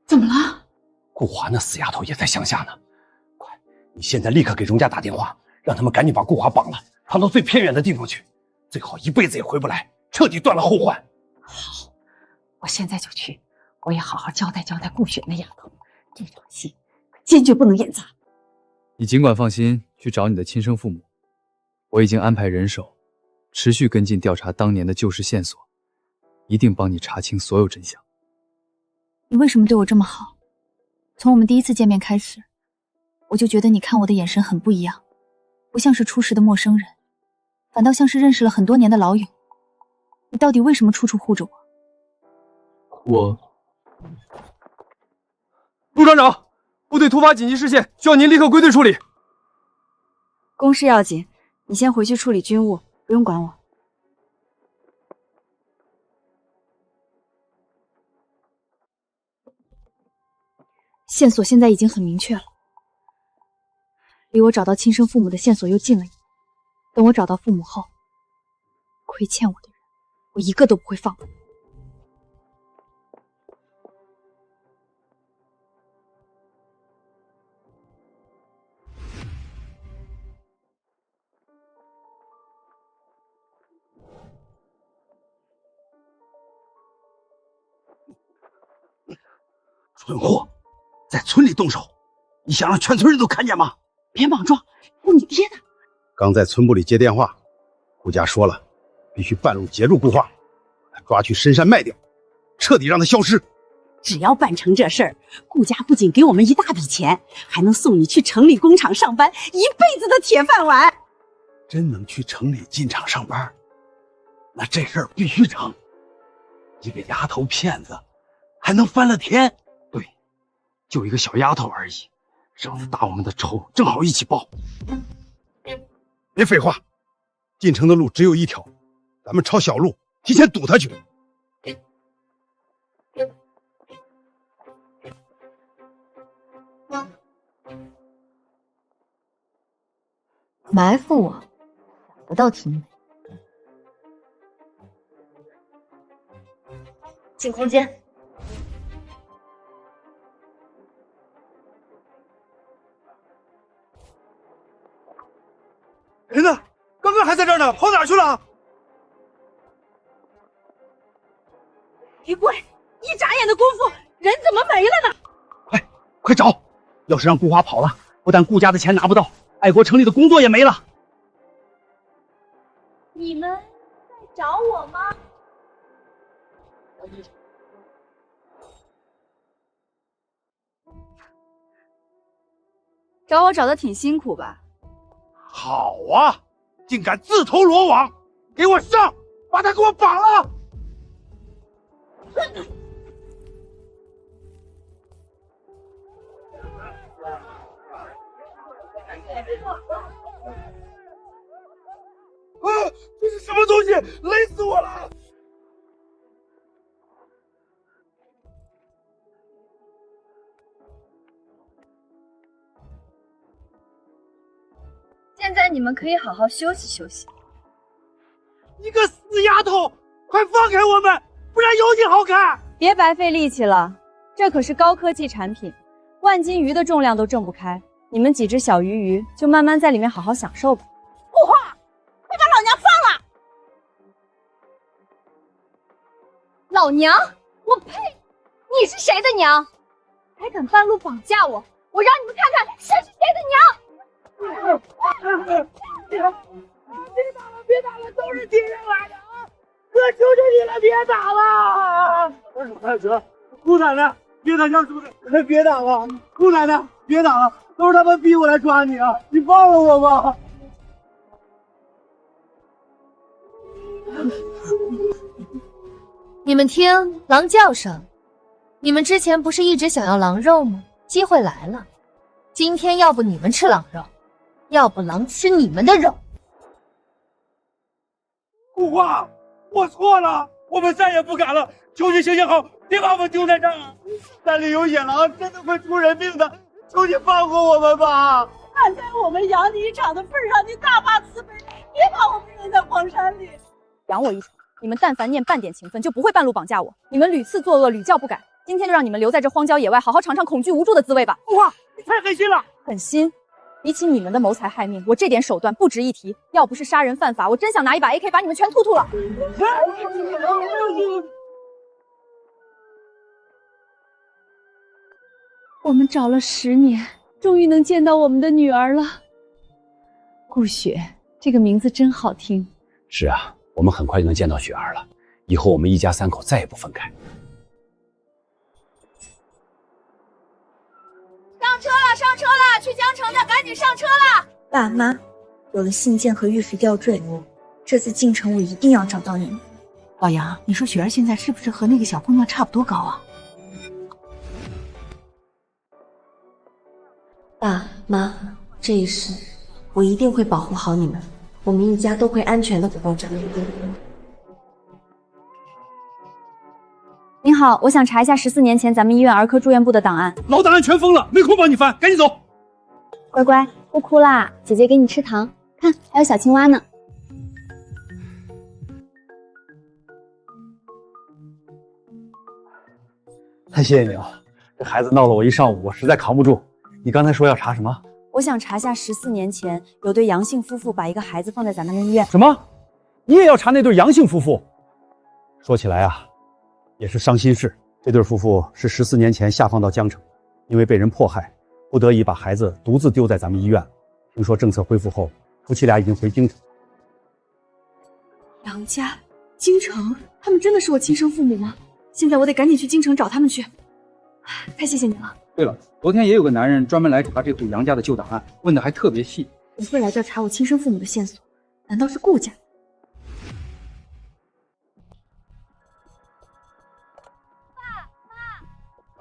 怎么了？
顾华那死丫头也在乡下呢。快，你现在立刻给荣家打电话，让他们赶紧把顾华绑了，传到最偏远的地方去，最好一辈子也回不来，彻底断了后患。
好，我现在就去。
我也好好交代交代顾雪那丫头，这场戏坚决不能演砸。
你尽管放心去找你的亲生父母，我已经安排人手，持续跟进调查当年的旧事线索，一定帮你查清所有真相。
你为什么对我这么好？从我们第一次见面开始，我就觉得你看我的眼神很不一样，不像是初识的陌生人，反倒像是认识了很多年的老友。你到底为什么处处护着我？
陆厂长，部队突发紧急事件，需要您立刻归队处理。
公事要紧，你先回去处理军务，不用管我。线索现在已经很明确了，离我找到亲生父母的线索又近了一步。等我找到父母后，亏欠我的人，我一个都不会放过。
蠢货，在村里动手，你想让全村人都看见吗？
别莽撞，是你爹的。
刚在村部里接电话，顾家说了，必须半路截住顾化，把他抓去深山卖掉，彻底让他消失。
只要办成这事儿，顾家不仅给我们一大笔钱，还能送你去城里工厂上班，一辈子的铁饭碗。
真能去城里进厂上班，那这事儿必须成。一个丫头片子，还能翻了天？对，就一个小丫头而已，上次打我们的仇正好一起报。
别废话，进城的路只有一条，咱们抄小路，提前堵他去。
埋伏我，想得倒挺美。进空间。
人呢？刚刚还在这儿呢，跑哪去了？
余贵，一眨眼的功夫，人怎么没了呢？
快找！要是让顾华跑了，不但顾家的钱拿不到，爱国城里的工作也没了。
你们在找我吗？
找我找的挺辛苦吧？
好啊，竟敢自投罗网，给我上，把他给我绑了！这是什么东西？累死我了！
现在你们可以好好休息休息。
你个死丫头，快放开我们，不然有你好看！
别白费力气了，这可是高科技产品，万斤鱼的重量都挣不开，你们几只小鱼就慢慢在里面好好享受吧。
顾化，快把老娘放了！
老娘？我呸！你是谁的娘？还敢半路绑架我？我让你们看看谁是谁的娘！
别打了，别打了，都是敌人来的啊！哥，求求你了，别打了！快哥，顾奶奶，别打像是不是？别打了，顾奶奶，别打了，都是他们逼我来抓你啊！你放了我吧！
你们听狼叫声，你们之前不是一直想要狼肉吗？机会来了，今天要不你们吃狼肉，要不狼吃你们的肉。
顾化，我错了，我们再也不敢了，求你行行好，别把我们丢在这儿。山里有野狼，真的会出人命的，求你放过我们吧！
看在我们养你一场的份上，你大发慈悲，别把我们扔在荒山里。
养我一场，你们但凡念半点情分，就不会半路绑架我。你们屡次作恶，屡教不改，今天就让你们留在这荒郊野外，好好尝尝恐惧无助的滋味吧。
哇，你太狠心了！
狠心？比起你们的谋财害命，我这点手段不值一提。要不是杀人犯法，我真想拿一把 AK 把你们全突突了。
我们找了10年，终于能见到我们的女儿了。顾雪，这个名字真好听。
是啊，我们很快就能见到雪儿了，以后我们一家3口再也不分开。
上车了，上车了！去江城的赶紧上车了！
爸妈，有了信件和玉符吊坠，这次进城我一定要找到你们。
老杨，你说雪儿现在是不是和那个小姑娘差不多高啊？
爸妈，这一世我一定会保护好你们，我们一家都会安全的回到这里。
您好，我想查一下14年前咱们医院儿科住院部的档案。
老档案全封了，没空帮你翻，赶紧走。
乖乖，不哭啦，姐姐给你吃糖，看还有小青蛙呢。
太谢谢你了，这孩子闹了我一上午，我实在扛不住。你刚才说要查什么？
我想查下14年前有对杨姓夫妇把一个孩子放在咱们的医院。
什么？你也要查那对杨姓夫妇？说起来啊，也是伤心事。这对夫妇是14年前下放到江城，因为被人迫害，不得已把孩子独自丢在咱们医院。听说政策恢复后，夫妻俩已经回京城。
杨家、京城，他们真的是我亲生父母吗？现在我得赶紧去京城找他们去。太谢谢你了。
对了，昨天也有个男人专门来查这户杨家的旧档案，问的还特别细。
我会来这查我亲生父母的线索，难道是顾家？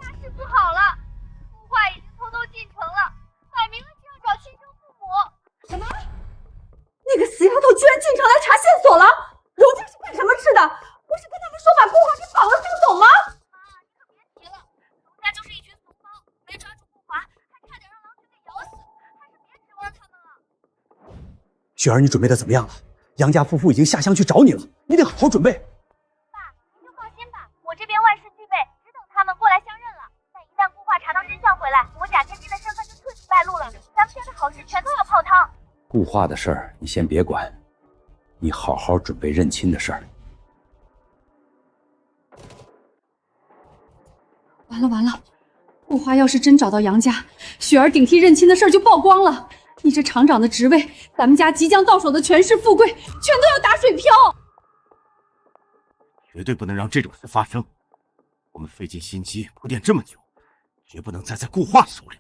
大事不好了！顾画已经偷偷进城了，摆明了是要找亲生父母。什么？那个死丫头居然进城来查线索了？荣家是干什么吃的？不是跟他们说把顾画给绑了就走吗？妈，你可别提了，荣家就是一群怂包，没抓住顾华，还差点让狼群给咬死，还是别指望他们了。
雪儿，你准备的怎么样了？杨家夫妇已经下乡去找你了，你得好好准备。
爸，您就放心吧，我这边万事俱备，只等他们过来相认了。但一旦顾画查到真相回来，我贾千金的身份就彻底败露了，咱们家的好事全都要泡汤。
顾画的事儿你先别管，你好好准备认亲的事儿。
完了完了，顾华要是真找到杨家，雪儿顶替认亲的事儿就曝光了。你这厂长的职位，咱们家即将到手的权势富贵，全都要打水漂。
绝对不能让这种事发生。我们费尽心机铺垫这么久，绝不能栽在顾画手里。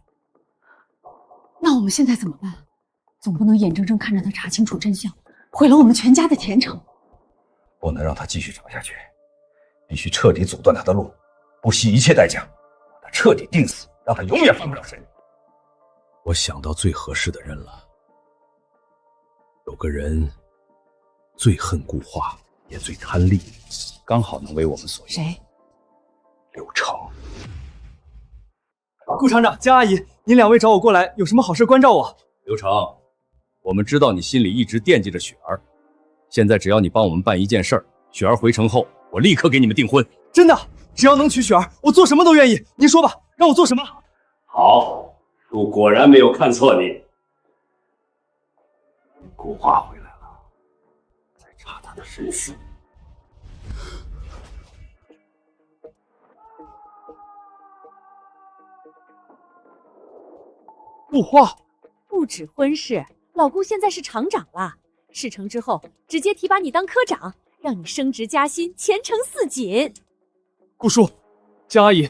那我们现在怎么办？总不能眼睁睁看着他查清楚真相，毁了我们全家的前程。
不能让他继续找下去，必须彻底阻断他的路，不惜一切代价把他彻底钉死，让他永远翻不了身。
我想到最合适的人了。有个人最恨顾画，也最贪利，刚好能为我们所用。
谁？
刘成。顾厂长、江阿姨，您2位找我过来，有什么好事关照我。
刘成，我们知道你心里一直惦记着雪儿，现在只要你帮我们办一件事儿，雪儿回城后，我立刻给你们订婚。
真的，只要能娶雪儿，我做什么都愿意。您说吧，让我做什么？
好。我果然没有看错你。顾画回来了，再查他的身世。
顾画，
不止婚事，老顾现在是厂长了，事成之后直接提拔你当科长，让你升职加薪，前程似锦。
顾叔，江阿姨，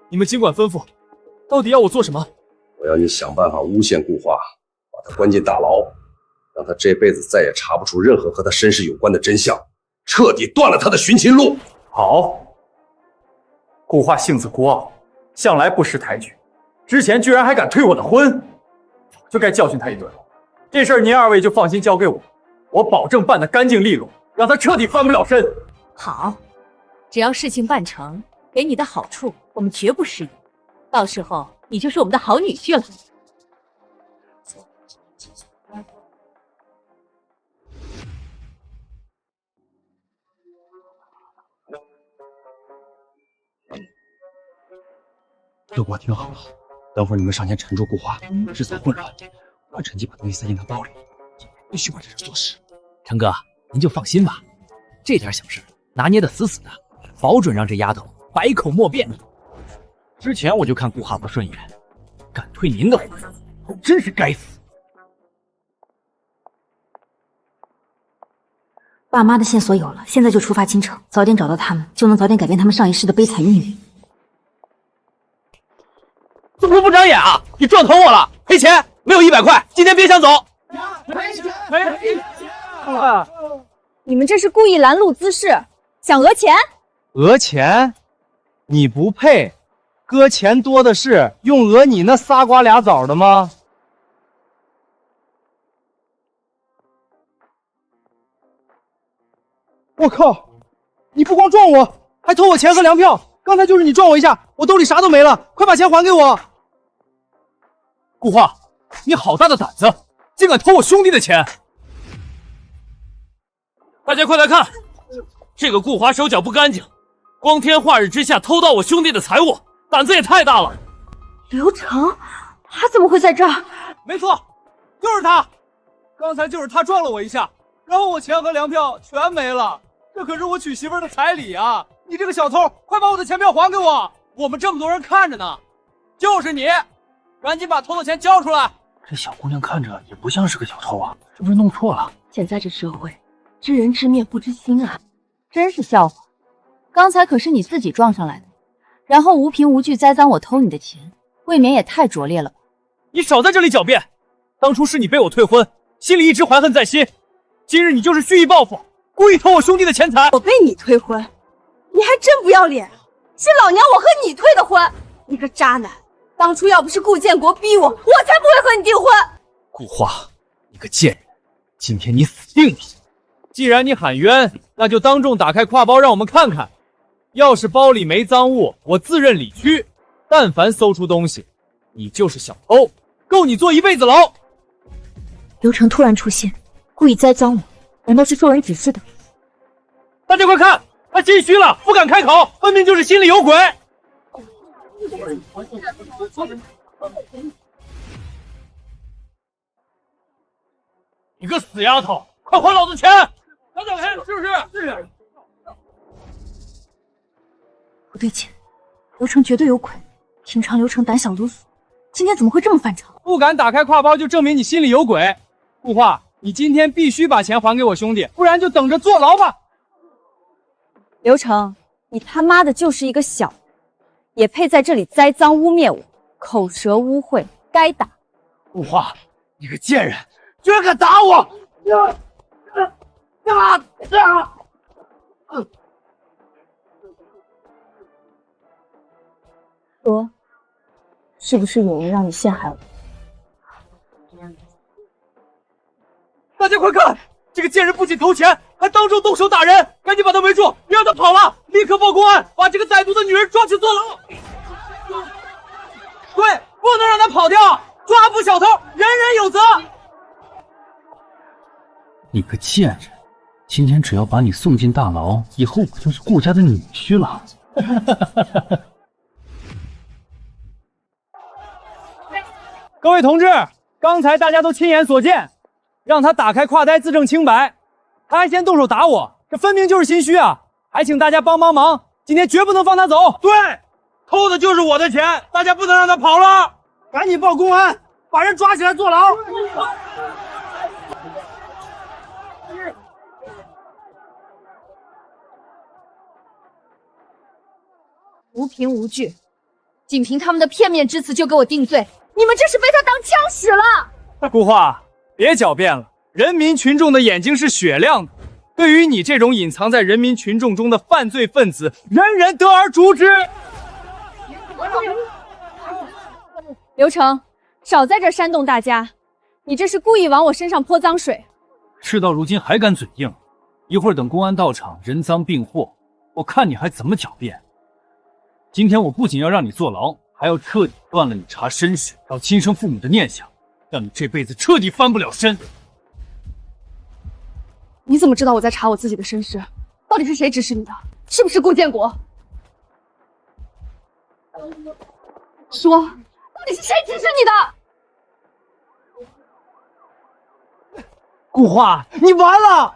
你们尽管吩咐，到底要我做什么？
我要你想办法诬陷顾画，把他关进大牢，让他这辈子再也查不出任何和他身世有关的真相，彻底断了他的寻亲路。
好，顾画性子孤傲，向来不识抬举，之前居然还敢推我的婚，早就该教训他一顿了。这事儿您2位就放心交给我，我保证办得干净利落，让他彻底翻不了身。
好，只要事情办成，给你的好处我们绝不失礼，到时候你就是我们的好女婿了。
陆国听好了，等会儿你们上前缠住顾画，制造混乱，我要趁机把东西塞进他包里，必须把这事做实。
成哥，您就放心吧，这点小事拿捏得死死的，保准让这丫头百口莫辩。
之前我就看顾画不顺眼，敢退您的婚，真是该死。
爸妈的线索有了，现在就出发京城，早点找到他们，就能早点改变他们上一世的悲惨命运。
怎么不长眼啊！你撞疼我了，赔钱，没有100块，今天别想走。
你们这是故意拦路滋事，想讹钱？
讹钱？你不配，哥钱多的是，用讹你那仨瓜俩枣的吗？我靠！你不光撞我，还偷我钱和粮票。刚才就是你撞我一下，我兜里啥都没了，快把钱还给我！
顾画，你好大的胆子，竟敢偷我兄弟的钱！
大家快来看，这个顾华手脚不干净，光天化日之下偷盗我兄弟的财物，胆子也太大了。
刘成，他怎么会在这儿？
没错，就是他。刚才就是他撞了我一下，然后我钱和粮票全没了。这可是我娶媳妇儿的彩礼啊！你这个小偷，快把我的钱票还给我！我们这么多人看着呢。就是你，赶紧把偷的钱交出来！
这小姑娘看着也不像是个小偷啊，是不是弄错了？
现在这社会，知人知面不知心啊！
真是笑话！刚才可是你自己撞上来的，然后无凭无据栽赃我偷你的钱，未免也太拙劣了吧？
你少在这里狡辩！当初是你被我退婚，心里一直怀恨在心，今日你就是蓄意报复，故意偷我兄弟的钱财。
我被你退婚，你还真不要脸！是老娘我和你退的婚，你个渣男！当初要不是顾建国逼我，我才不会和你订婚。
顾画，你个贱人，今天你死定了！既然你喊冤，那就当众打开挎包让我们看看。要是包里没赃物，我自认理屈。但凡搜出东西，你就是小偷，够你坐一辈子牢。
刘成突然出现，故意栽赃我，难道是受人指示的？
大家快看，他心虚了，不敢开口，分明就是心里有鬼。你个死丫头，快还老子钱！想想看，是不是？是。
不对劲，刘成绝对有鬼。平常刘成胆小如鼠，今天怎么会这么反常？
不敢打开挎包，就证明你心里有鬼。顾画，你今天必须把钱还给我兄弟，不然就等着坐牢吧。
刘成，你他妈的就是一个小人，也配在这里栽赃污蔑我，口舌污秽，该打。
顾画，你个贱人，居然敢打我！
说，是不是有人让你陷害我？
大家快看，这个贱人不仅偷钱，还当众动手打人！赶紧把他围住，别让他跑了！立刻报公安，把这个歹毒的女人抓去坐牢！对，不能让他跑掉！抓捕小偷，人人有责！
你个贱人，今天只要把你送进大牢，以后我就是顾家的女婿了。
各位同志，刚才大家都亲眼所见，让他打开挎袋自证清白，他还先动手打我，这分明就是心虚啊！还请大家帮忙，今天绝不能放他走。对，偷的就是我的钱，大家不能让他跑了，赶紧报公安，把人抓起来坐牢。
无凭无据，仅凭他们的片面之词就给我定罪，你们这是被他当枪使了！
顾画，别狡辩了，人民群众的眼睛是雪亮的，对于你这种隐藏在人民群众中的犯罪分子，人人得而诛之。
刘成，少在这煽动大家，你这是故意往我身上泼脏水。
事到如今还敢嘴硬，一会儿等公安到场，人赃并获，我看你还怎么狡辩。今天我不仅要让你坐牢，还要彻底断了你查身世、找亲生父母的念想，让你这辈子彻底翻不了身。
你怎么知道我在查我自己的身世？到底是谁指使你的？是不是顾建国？说，到底是谁指使你的？
顾画，你完了！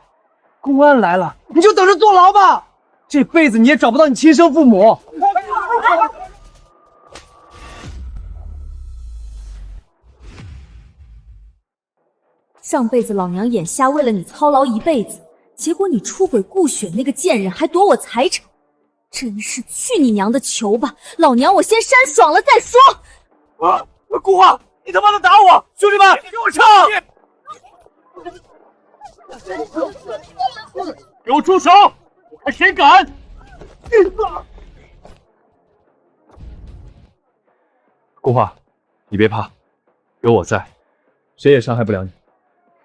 公安来了，你就等着坐牢吧，这辈子你也找不到你亲生父母。
上辈子老娘眼瞎为了你操劳一辈子，结果你出轨顾雪那个贱人还夺我财产，真是去你娘的球吧！老娘我先扇爽了再说。
啊！顾花，你他妈的打我！兄弟们，给我上！给我住手！我看谁敢！
顾花，你别怕，有我在，谁也伤害不了你。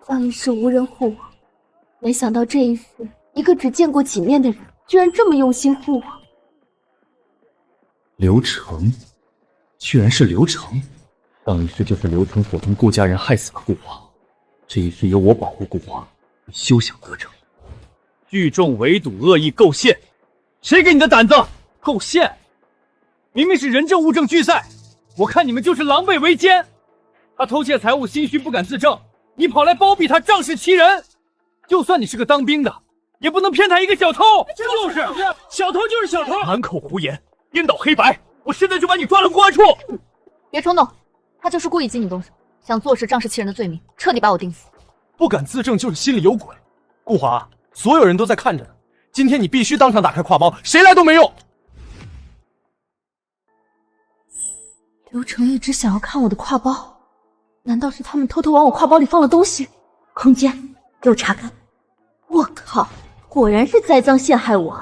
上一世无人护我，没想到这一世，一个只见过几面的人，居然这么用心护我。
刘成，居然是刘成！上一世就是刘成伙同顾家人害死了顾花，这一世由我保护顾花，你休想得逞！
聚众围堵，恶意构陷，谁给你的胆子？构陷？明明是人证物证俱在，我看你们就是狼狈为奸。他偷窃财物，心虚不敢自证，你跑来包庇他，仗势欺人。就算你是个当兵的，也不能偏袒一个小偷。就是小偷就是小偷，满口胡言，颠倒黑白。我现在就把你抓到公安处。
别冲动，他就是故意激你动手，想坐实仗势欺人的罪名，彻底把我定死。
不敢自证就是心里有鬼。顾华，所有人都在看着呢，今天你必须当场打开挎包，谁来都没用。
刘成一直想要看我的挎包，难道是他们偷偷往我挎包里放了东西？空间，给我查看！我靠，果然是栽赃陷害我。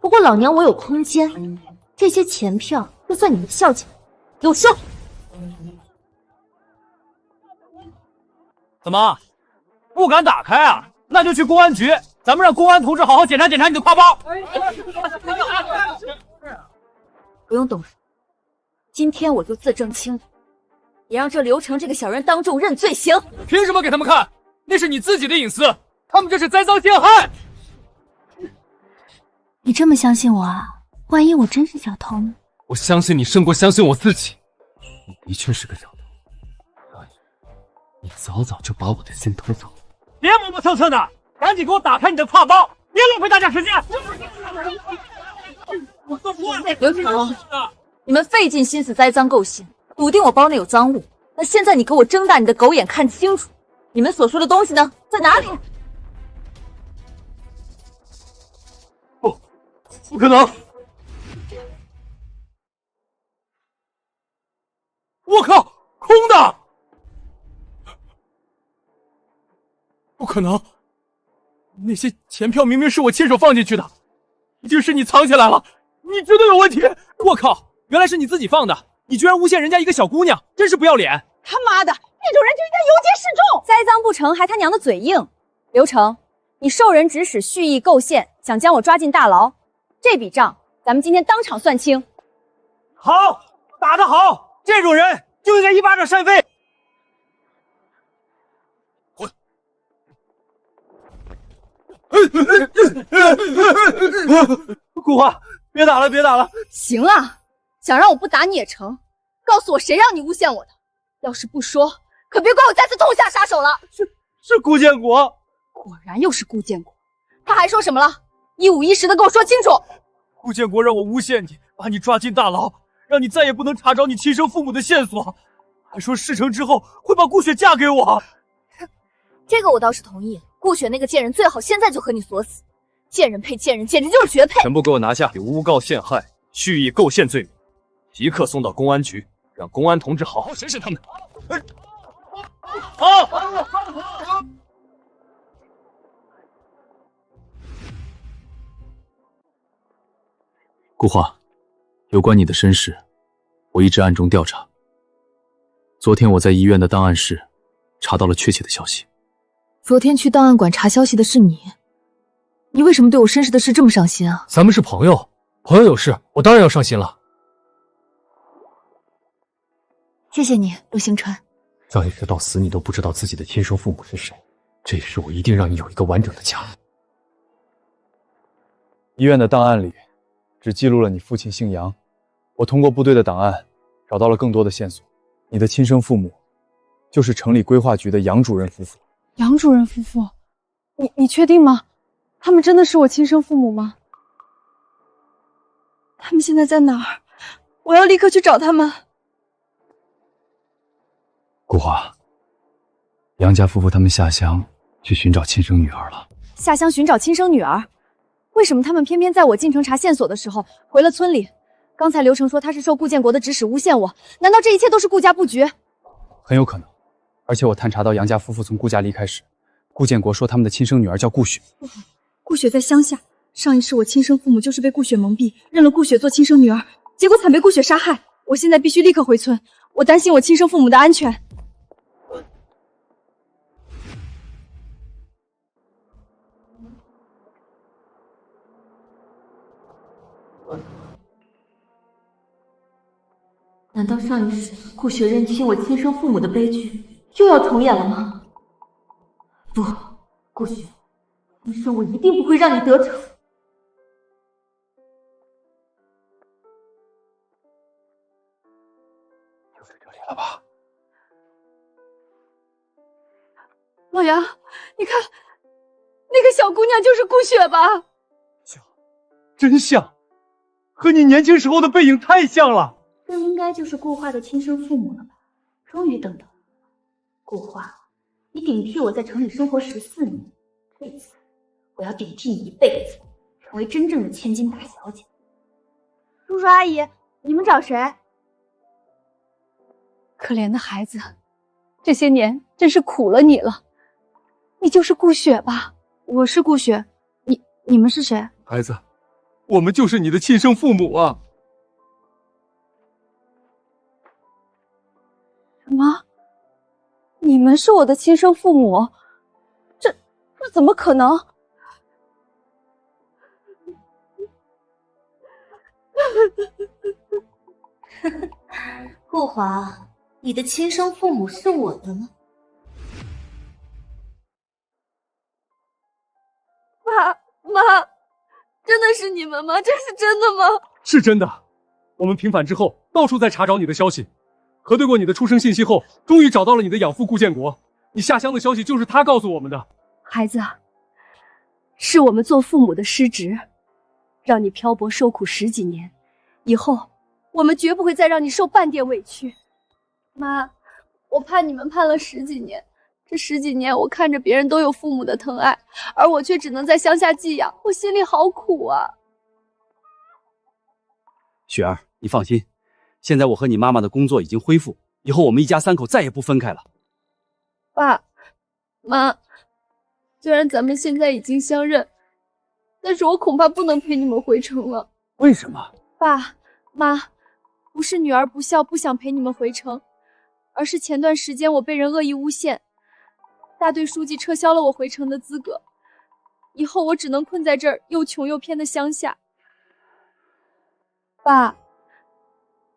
不过老娘我有空间，这些钱票就算你们孝敬，给我收！
怎么，不敢打开啊？那就去公安局，咱们让公安同志好好检查检查你的挎包。
不用动手，今天我就自证清楚，也让这刘成这个小人当众认罪行。
凭什么给他们看？那是你自己的隐私，他们这是栽赃陷害。
你这么相信我啊？万一我真是小偷呢？
我相信你胜过相信我自己。你的确是个小偷，所以你早早就把我的心偷走。别磨磨蹭蹭的，赶紧给我打开你的挎包，别浪费大家时间。
刘成，你们费尽心思栽赃构陷，笃定我包内有赃物。那现在你给我睁大你的狗眼看清楚，你们所说的东西呢，在哪里？
不可能！我靠，空的！不可能！那些钱票明明是我亲手放进去的，一定是你藏起来了，你绝对有问题！我靠，原来是你自己放的，你居然诬陷人家一个小姑娘，真是不要脸！
他妈的，这种人就应该游街示众！
栽赃不成，还他娘的嘴硬！刘成，你受人指使，蓄意构陷，想将我抓进大牢，这笔账咱们今天当场算清。
好，打得好，这种人就应该一巴掌扇飞。顾花，别打了，别打了！
行啊，想让我不打你也成，告诉我谁让你诬陷我的？要是不说，可别怪我再次痛下杀手了。
是顾建国，
果然又是顾建国，他还说什么了？一五一十的给我说清楚。
顾建国让我诬陷你，把你抓进大牢，让你再也不能查找你亲生父母的线索，还说事成之后会把顾雪嫁给我。
这个我倒是同意，顾雪那个贱人最好现在就和你锁死，贱人配贱人，简直就是绝配！
全部给我拿下！有诬告陷害、蓄意构陷罪名，即刻送到公安局，让公安同志好好审审他们。好。
顾花，有关你的身世，我一直暗中调查。昨天我在医院的档案室查到了确切的消息。
昨天去档案馆查消息的是你，你为什么对我身世的事这么上心啊？
咱们是朋友，朋友有事，我当然要上心了。
谢谢你，陆星川。
上一世到死你都不知道自己的亲生父母是谁，这一世我一定让你有一个完整的家。
医院的档案里只记录了你父亲姓杨，我通过部队的档案找到了更多的线索。你的亲生父母就是城里规划局的杨主任夫妇。
杨主任夫妇，你确定吗？他们真的是我亲生父母吗？他们现在在哪儿？我要立刻去找他们。
顾华，杨家夫妇他们下乡去寻找亲生女儿了。
下乡寻找亲生女儿，为什么他们偏偏在我进城查线索的时候回了村里？刚才刘成说他是受顾建国的指使诬陷我，难道这一切都是顾家布局？
很有可能。而且我探查到杨家夫妇从顾家离开时，顾建国说他们的亲生女儿叫顾雪。
不好，顾雪在乡下，上一世我亲生父母就是被顾雪蒙蔽，认了顾雪做亲生女儿，结果惨被顾雪杀害。我现在必须立刻回村，我担心我亲生父母的安全。
难道上一世顾雪认亲我亲生父母的悲剧又要重演了吗？不，顾雪，今生我一定不会让你得逞。
就是这里了吧？
老杨，你看，那个小姑娘就是顾雪吧？
真像，和你年轻时候的背影太像了。
这应该就是顾画的亲生父母了吧？终于等到了。顾画，你顶替我在城里生活14年，这次我要顶替你一辈子，成为真正的千金大小姐。
叔叔阿姨，你们找谁？
可怜的孩子，这些年真是苦了你了。你就是顾雪吧？
我是顾雪，你们是谁？
孩子，我们就是你的亲生父母啊！
什么？你们是我的亲生父母？这怎么可能？
顾华，你的亲生父母是我的吗？
爸妈，真的是你们吗？这是真的吗？
是真的。我们平反之后，到处在查找你的消息，核对过你的出生信息后，终于找到了你的养父顾建国。你下乡的消息就是他告诉我们的。
孩子，是我们做父母的失职，让你漂泊受苦10几年，以后我们绝不会再让你受半点委屈。妈，我盼你们盼了10几年，这10几年我看着别人都有父母的疼爱，而我却只能在乡下寄养，我心里好苦啊。
雪儿，你放心，现在我和你妈妈的工作已经恢复，以后我们一家3口再也不分开了。
爸妈，虽然咱们现在已经相认，但是我恐怕不能陪你们回城了。
为什么？
爸妈，不是女儿不孝不想陪你们回城，而是前段时间我被人恶意诬陷，大队书记撤销了我回城的资格，以后我只能困在这儿又穷又偏的乡下。爸，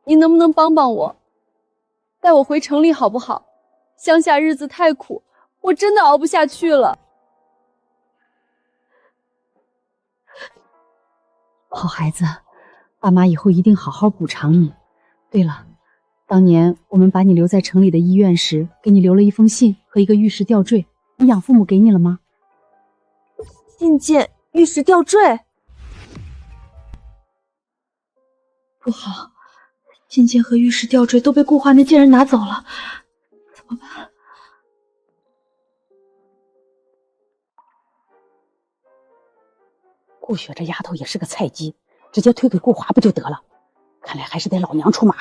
您能不能帮帮我，带我回城里好不好？乡下日子太苦，我真的熬不下去了。
好孩子，爸妈以后一定好好补偿你。对了，当年我们把你留在城里的医院时，给你留了一封信和一个玉石吊坠，你养父母给你了吗？
信件、玉石吊坠？不好，信件和玉石吊坠都被顾华那贱人拿走了，怎么办？
顾雪这丫头也是个菜鸡，直接推给顾华不就得了？看来还是得老娘出马。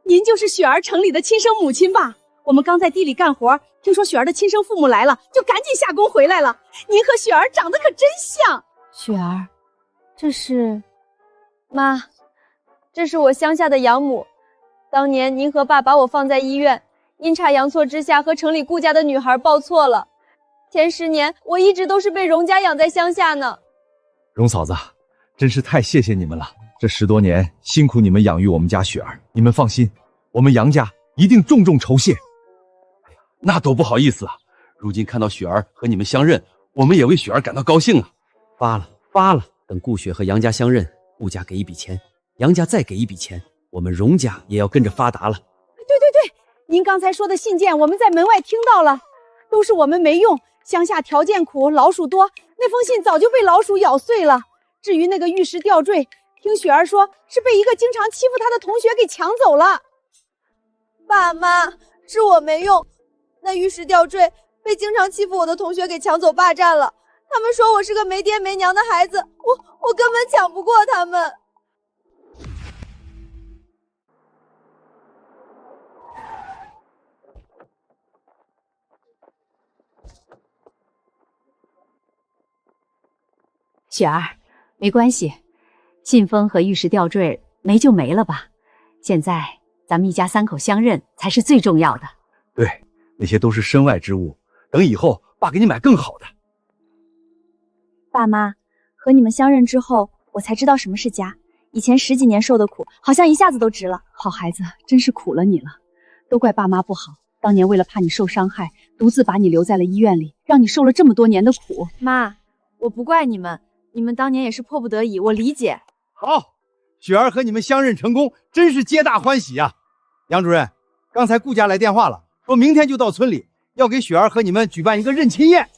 您就是雪儿城里的亲生母亲吧？我们刚在地里干活，听说雪儿的亲生父母来了，就赶紧下工回来了。您和雪儿长得可真像。
雪儿，这是……妈，这是我乡下的养母。当年您和爸把我放在医院，阴差阳错之下和城里顾家的女孩抱错了。前10年我一直都是被荣家养在乡下呢。
荣嫂子，真是太谢谢你们了，这10多年辛苦你们养育我们家雪儿，你们放心，我们杨家一定重重酬谢。
那多不好意思啊！如今看到雪儿和你们相认，我们也为雪儿感到高兴啊！发了！等顾雪和杨家相认，顾家给一笔钱，杨家再给一笔钱，我们荣家也要跟着发达了。
对，您刚才说的信件，我们在门外听到了，都是我们没用，乡下条件苦，老鼠多，那封信早就被老鼠咬碎了。至于那个玉石吊坠，听雪儿说是被一个经常欺负她的同学给抢走了。
爸妈，是我没用，那玉石吊坠被经常欺负我的同学给抢走霸占了。他们说我是个没爹没娘的孩子，我根本抢不过他们。
雪儿，没关系，信封和玉石吊坠没就没了吧。现在咱们一家3口相认才是最重要的。
对，那些都是身外之物，等以后爸给你买更好的。
爸妈，和你们相认之后，我才知道什么是家。以前10几年受的苦，好像一下子都值了。好孩子，真是苦了你了。都怪爸妈不好，当年为了怕你受伤害，独自把你留在了医院里，让你受了这么多年的苦。
妈，我不怪你们，你们当年也是迫不得已，我理解。
好，雪儿和你们相认成功，真是皆大欢喜呀！杨主任，刚才顾家来电话了，说明天就到村里，要给雪儿和你们举办一个认亲宴。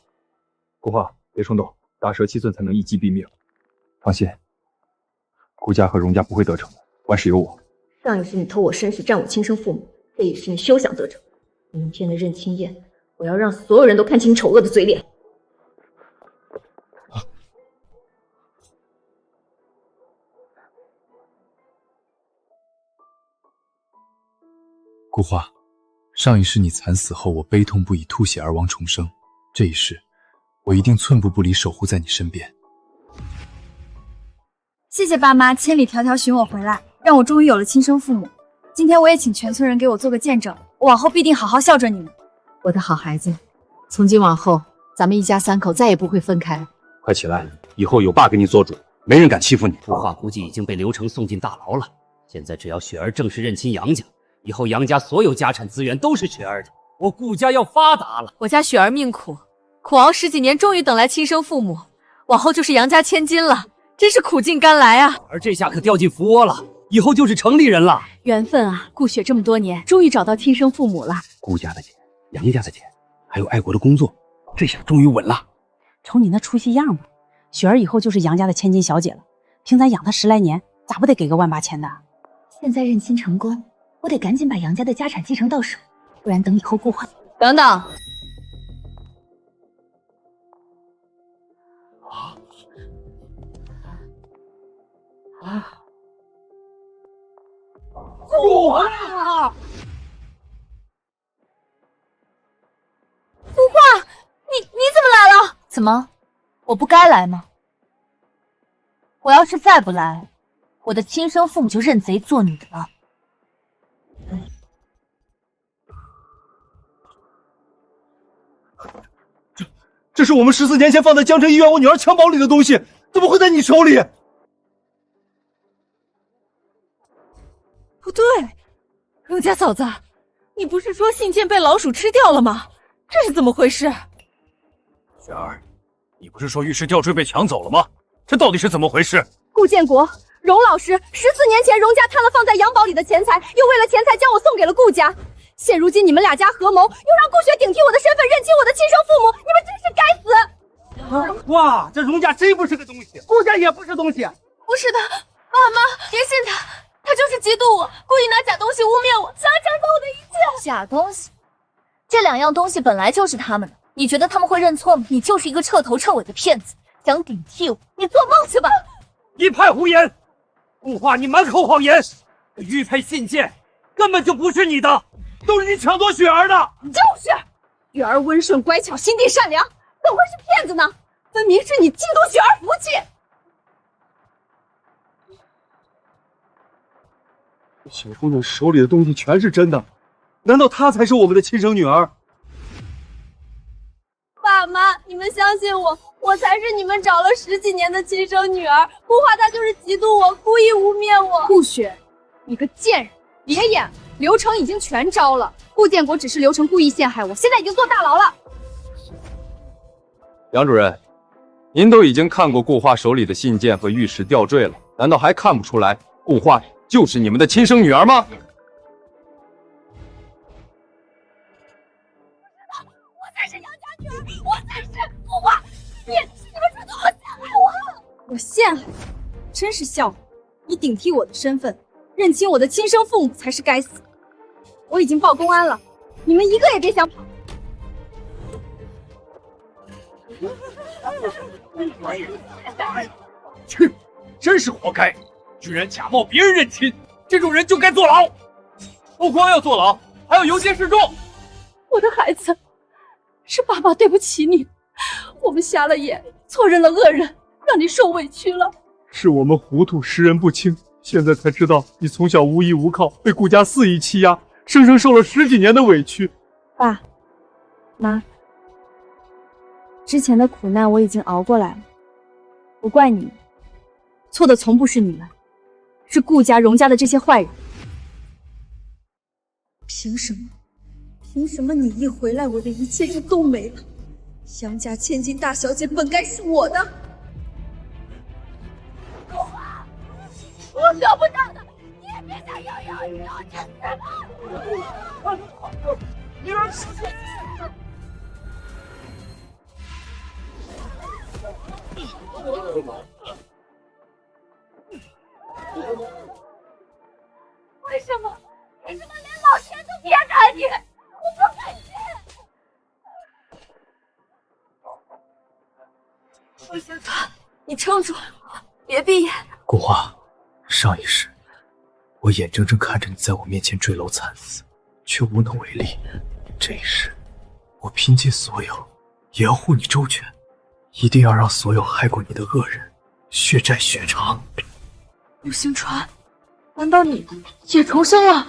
顾画，别冲动，大蛇7寸才能一击毙命。放心，顾家和荣家不会得逞的，万事有我。
上一世你偷我身世，占我亲生父母，这一世你休想得逞。明天的认亲宴，我要让所有人都看清你丑恶的嘴脸。
顾画，上一世你惨死后，我悲痛不已，吐血而亡重生。这一世，我一定寸步不离，守护在你身边。
谢谢爸妈千里迢迢寻我回来，让我终于有了亲生父母。今天我也请全村人给我做个见证，我往后必定好好孝顺你们。
我的好孩子，从今往后，咱们一家3口再也不会分开了。
快起来，以后有爸给你做主，没人敢欺负你。顾画估计已经被刘成送进大牢了，现在只要雪儿正式认亲杨家，以后杨家所有家产资源都是雪儿的，我顾家要发达了。
我家雪儿命苦，苦熬10几年，终于等来亲生父母，往后就是杨家千金了，真是苦尽甘来啊！
而这下可掉进福窝了，以后就是城里人了。
缘分啊，顾雪这么多年，终于找到亲生父母了。
顾家的钱，杨家的钱，还有爱国的工作，这下终于稳了。
瞅你那出息样吧，雪儿以后就是杨家的千金小姐了，凭咱养她10来年，咋不得给个1万8千的？
现在认亲成功，我得赶紧把杨家的家产继承到手，不然等以后顾画……
等等，
顾画，
顾画，你怎么来了？
怎么，我不该来吗？我要是再不来，我的亲生父母就认贼作女了。
这是我们14年前放在江城医院我女儿襁褓里的东西，怎么会在你手里？
不对，荣家嫂子，你不是说信件被老鼠吃掉了吗？这是怎么回事？
雪儿，你不是说玉石吊坠被抢走了吗？这到底是怎么回事？
顾建国，荣老师14年前荣家贪了放在杨堡里的钱财，又为了钱财将我送给了顾家。现如今你们2家合谋，又让顾雪顶替我的身份认亲我的亲生父母，你们真是该死！
哇，这荣家真不是个东西，顾家也不是东西。
不是的，爸妈，别信他，他就是嫉妒我，故意拿假东西污蔑我，想要抢走我的一切。
假东西，这2样东西本来就是他们的，你觉得他们会认错吗？你就是一个彻头彻尾的骗子，想顶替我，你做梦去吧！
一派胡言！顾画，你满口谎言！玉佩信件根本就不是你的，都是你抢夺雪儿的。
就是，雪儿温顺乖巧，心地善良，怎会是骗子呢？分明是你嫉妒雪儿福气。
小姑娘手里的东西全是真的，难道她才是我们的亲生女儿？
爸妈，你们相信我，我才是你们找了10几年的亲生女儿。顾画他就是嫉妒我，故意污蔑我。
顾雪，你个贱人，别演！刘成已经全招了，顾建国只是刘成故意陷害我，现在已经坐大牢了。
杨主任，您都已经看过顾画手里的信件和玉石吊坠了，难道还看不出来顾画就是你们的亲生女儿吗？
我才是杨家女儿，我才是顾画，你们是怎么陷害我？我陷害，真是笑话！
你顶替我的身份，认清我的亲生父母才是该死。我已经报公安了，你们一个也别想跑。
哼，真是活该，居然假冒别人认亲，这种人就该坐牢。不光要坐牢，还要游街示众。
我的孩子，是爸爸对不起你，我们瞎了眼，错认了恶人，让你受委屈了。
是我们糊涂，识人不清，现在才知道你从小无依无靠，被顾家肆意欺压，生生受了10几年的委屈。
爸妈，之前的苦难我已经熬过来了，不怪你们，错的从不是你们，是顾家、荣家的这些坏人。
凭什么？凭什么你一回来，我的一切就都没了？杨家千金大小姐本该是我的。
我得不到的，你也别想拥有，你要去死吧！
你让出去！
为什么？为什么连老天都偏袒你？我不甘心！陆星川，你撑住，别闭眼。
顾花，上一世，我眼睁睁看着你在我面前坠楼惨死，却无能为力。这一世，我拼尽所有，也要护你周全，一定要让所有害过你的恶人血债血偿。
陆星川，难道你也重生了？